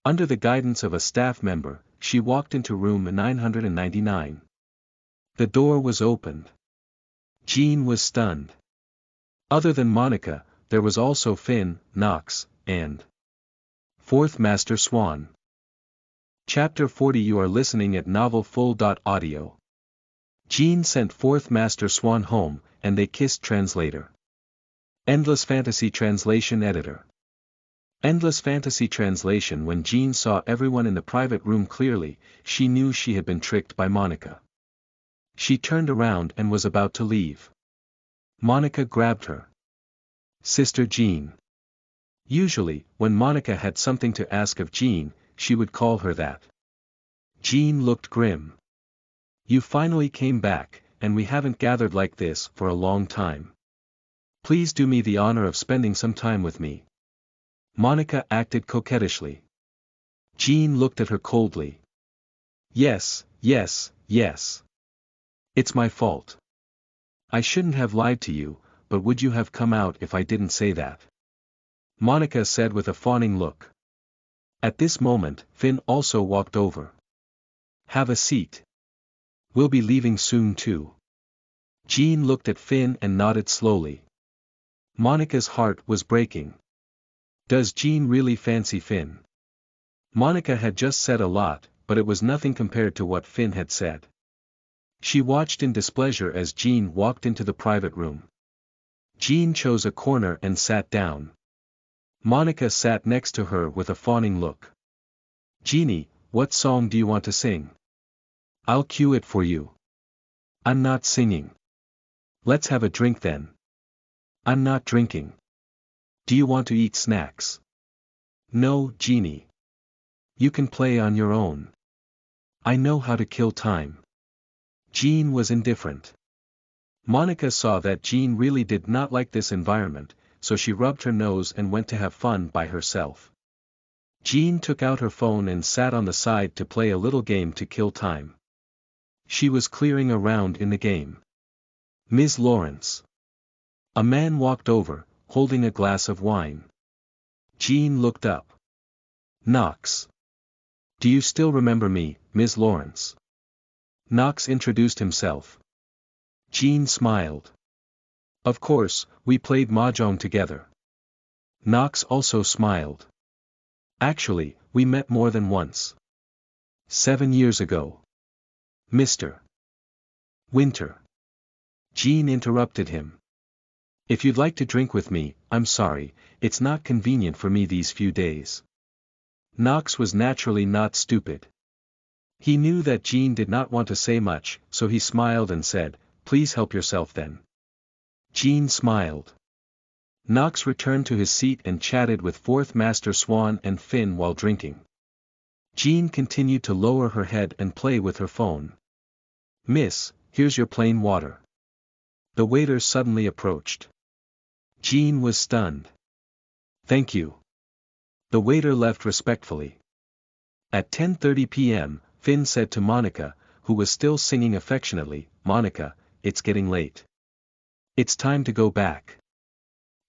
Under the guidance of a staff member, she walked into room 999. The door was opened. Jean was stunned. Other than Monica, there was also Finn, Knox, and Fourth Master Swan. Chapter 40. You are listening at NovelFull.audio. Jean sent Fourth Master Swan home, and they kissed. Translator. Endless Fantasy Translation Editor. Endless Fantasy Translation. When Jean saw everyone in the private room clearly, she knew she had been tricked by Monica. She turned around and was about to leave. Monica grabbed her. "Sister Jean." Usually, when Monica had something to ask of Jean, she would call her that. Jean looked grim. "You finally came back, and we haven't gathered like this for a long time. Please do me the honor of spending some time with me." Monica acted coquettishly. Jean looked at her coldly. Yes. It's my fault. I shouldn't have lied to you, but would you have come out if I didn't say that?" Monica said with a fawning look. At this moment, Finn also walked over. "Have a seat. We'll be leaving soon too." Jean looked at Finn and nodded slowly. Monica's heart was breaking. Does Jean really fancy Finn? Monica had just said a lot, but it was nothing compared to what Finn had said. She watched in displeasure as Jean walked into the private room. Jean chose a corner and sat down. Monica sat next to her with a fawning look. "Jeannie, what song do you want to sing? I'll cue it for you." "I'm not singing." "Let's have a drink then." "I'm not drinking." "Do you want to eat snacks?" "No, Jeannie. You can play on your own. I know how to kill time." Jean was indifferent. Monica saw that Jean really did not like this environment, so she rubbed her nose and went to have fun by herself. Jean took out her phone and sat on the side to play a little game to kill time. She was clearing a round in the game. "Ms. Lawrence." A man walked over, holding a glass of wine. Jean looked up. "Knox. Do you still remember me, Ms. Lawrence?" Knox introduced himself. Jean smiled. "Of course, we played mahjong together." Knox also smiled. "Actually, we met more than once. 7 years ago." "Mr. Winter." Jean interrupted him. "If you'd like to drink with me, I'm sorry, it's not convenient for me these few days." Knox was naturally not stupid. He knew that Jean did not want to say much, so he smiled and said, "Please help yourself then." Jean smiled. Knox returned to his seat and chatted with Fourth Master Swan and Finn while drinking. Jean continued to lower her head and play with her phone. "Miss, here's your plain water." The waiter suddenly approached. Jean was stunned. "Thank you." The waiter left respectfully. At 10:30 p.m., Finn said to Monica, who was still singing affectionately, "Monica, it's getting late. It's time to go back.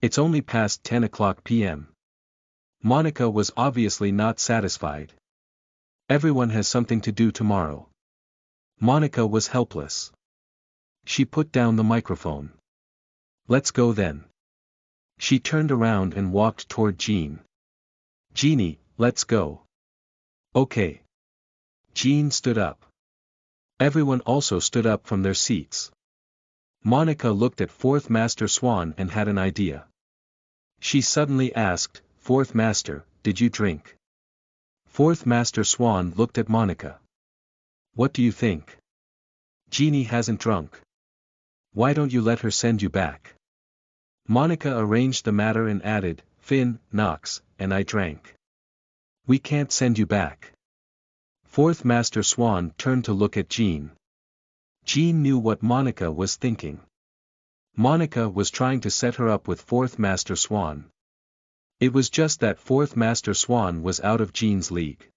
It's only past 10 o'clock p.m. Monica was obviously not satisfied. Everyone has something to do tomorrow. Monica was helpless. She put down the microphone. Let's go then. She turned around and walked toward Jean. Jeannie, let's go. Okay. Jean stood up. Everyone also stood up from their seats. Monica looked at Fourth Master Swan and had an idea. She suddenly asked, "Fourth Master, did you drink?" Fourth Master Swan looked at Monica. "What do you think? Jeannie hasn't drunk. Why don't you let her send you back?" Monica arranged the matter and added, "Finn, Knox, and I drank. We can't send you back." Fourth Master Swan turned to look at Jean. Jean knew what Monica was thinking. Monica was trying to set her up with Fourth Master Swan. It was just that Fourth Master Swan was out of Jean's league.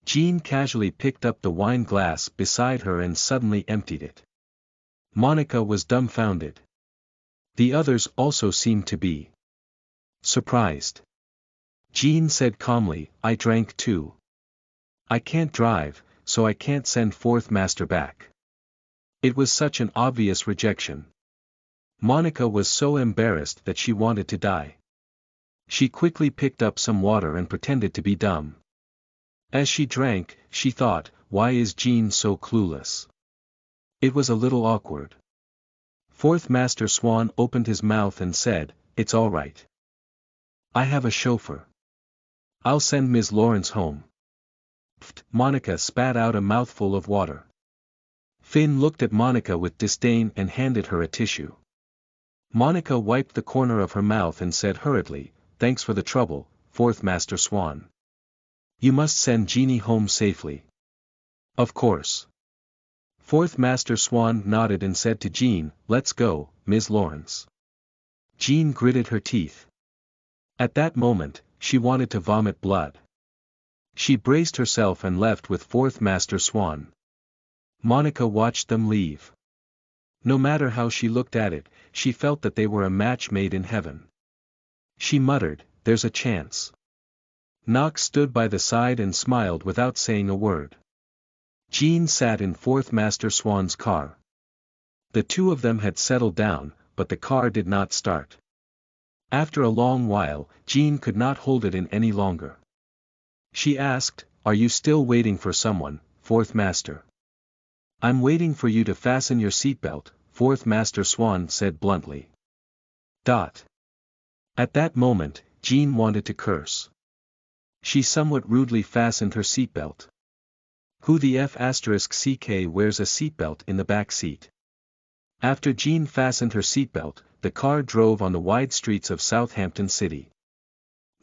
Jean casually picked up the wine glass beside her and suddenly emptied it. Monica was dumbfounded. The others also seemed to be surprised. Jean said calmly, "I drank too. I can't drive, so I can't send Fourth Master back." It was such an obvious rejection. Monica was so embarrassed that she wanted to die. She quickly picked up some water and pretended to be dumb. As she drank, she thought, "Why is Jean so clueless?" It was a little awkward. Fourth Master Swan opened his mouth and said, "It's all right. I have a chauffeur. I'll send Ms. Lawrence home." Pfft! Monica spat out a mouthful of water. Finn looked at Monica with disdain and handed her a tissue. Monica wiped the corner of her mouth and said hurriedly, "Thanks for the trouble, Fourth Master Swan. You must send Jeannie home safely." "Of course." Fourth Master Swan nodded and said to Jean, "Let's go, Ms. Lawrence." Jean gritted her teeth. At that moment, she wanted to vomit blood. She braced herself and left with Fourth Master Swan. Monica watched them leave. No matter how she looked at it, she felt that they were a match made in heaven. She muttered, "There's a chance." Knox stood by the side and smiled without saying a word. Jean sat in Fourth Master Swan's car. The two of them had settled down, but the car did not start. After a long while, Jean could not hold it in any longer. She asked, "Are you still waiting for someone, Fourth Master?" "I'm waiting for you to fasten your seatbelt," Fourth Master Swan said bluntly. At that moment, Jean wanted to curse. She somewhat rudely fastened her seatbelt. Who the F***ck wears a seatbelt in the back seat? After Jean fastened her seatbelt, the car drove on the wide streets of Southampton City.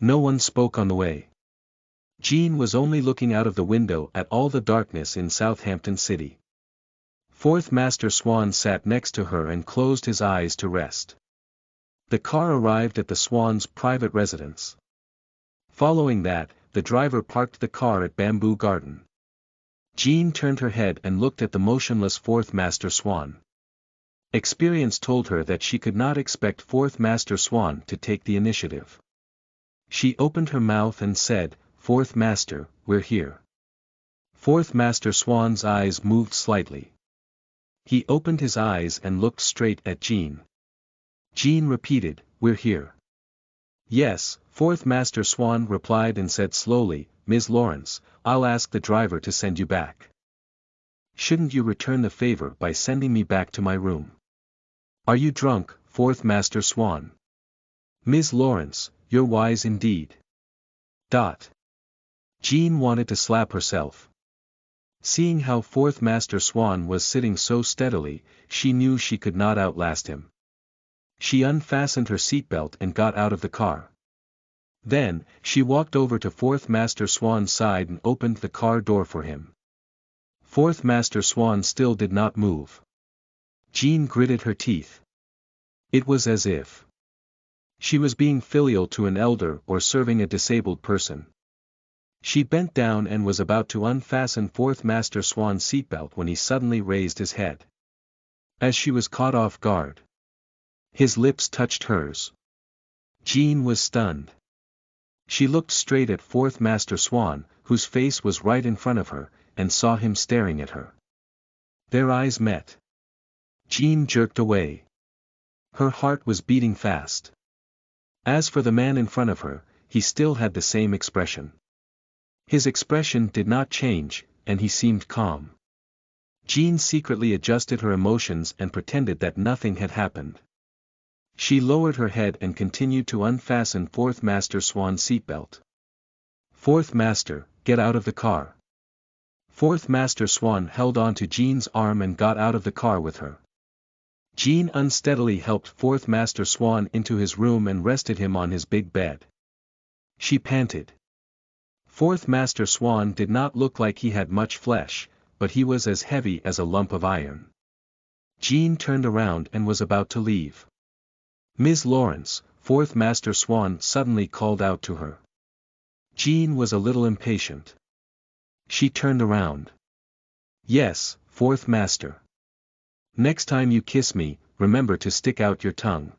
No one spoke on the way. Jean was only looking out of the window at all the darkness in Southampton City. Fourth Master Swan sat next to her and closed his eyes to rest. The car arrived at the Swans' private residence. Following that, the driver parked the car at Bamboo Garden. Jean turned her head and looked at the motionless Fourth Master Swan. Experience told her that she could not expect Fourth Master Swan to take the initiative. She opened her mouth and said, "Fourth Master, we're here." Fourth Master Swan's eyes moved slightly. He opened his eyes and looked straight at Jean. Jean repeated, "We're here." "Yes," Fourth Master Swan replied and said slowly, "Ms. Lawrence, I'll ask the driver to send you back." "Shouldn't you return the favor by sending me back to my room?" "Are you drunk, Fourth Master Swan?" "Ms. Lawrence, you're wise indeed." Jean wanted to slap herself. Seeing how Fourth Master Swan was sitting so steadily, she knew she could not outlast him. She unfastened her seatbelt and got out of the car. Then, she walked over to Fourth Master Swan's side and opened the car door for him. Fourth Master Swan still did not move. Jean gritted her teeth. It was as if she was being filial to an elder or serving a disabled person. She bent down and was about to unfasten Fourth Master Swan's seatbelt when he suddenly raised his head. As she was caught off guard, his lips touched hers. Jean was stunned. She looked straight at Fourth Master Swan, whose face was right in front of her, and saw him staring at her. Their eyes met. Jean jerked away. Her heart was beating fast. As for the man in front of her, he still had the same expression. His expression did not change, and he seemed calm. Jean secretly adjusted her emotions and pretended that nothing had happened. She lowered her head and continued to unfasten Fourth Master Swan's seatbelt. "Fourth Master, get out of the car." Fourth Master Swan held on to Jean's arm and got out of the car with her. Jean unsteadily helped Fourth Master Swan into his room and rested him on his big bed. She panted. Fourth Master Swan did not look like he had much flesh, but he was as heavy as a lump of iron. Jean turned around and was about to leave. "Ms. Lawrence," Fourth Master Swan suddenly called out to her. Jean was a little impatient. She turned around. "Yes, Fourth Master. Next time you kiss me, remember to stick out your tongue."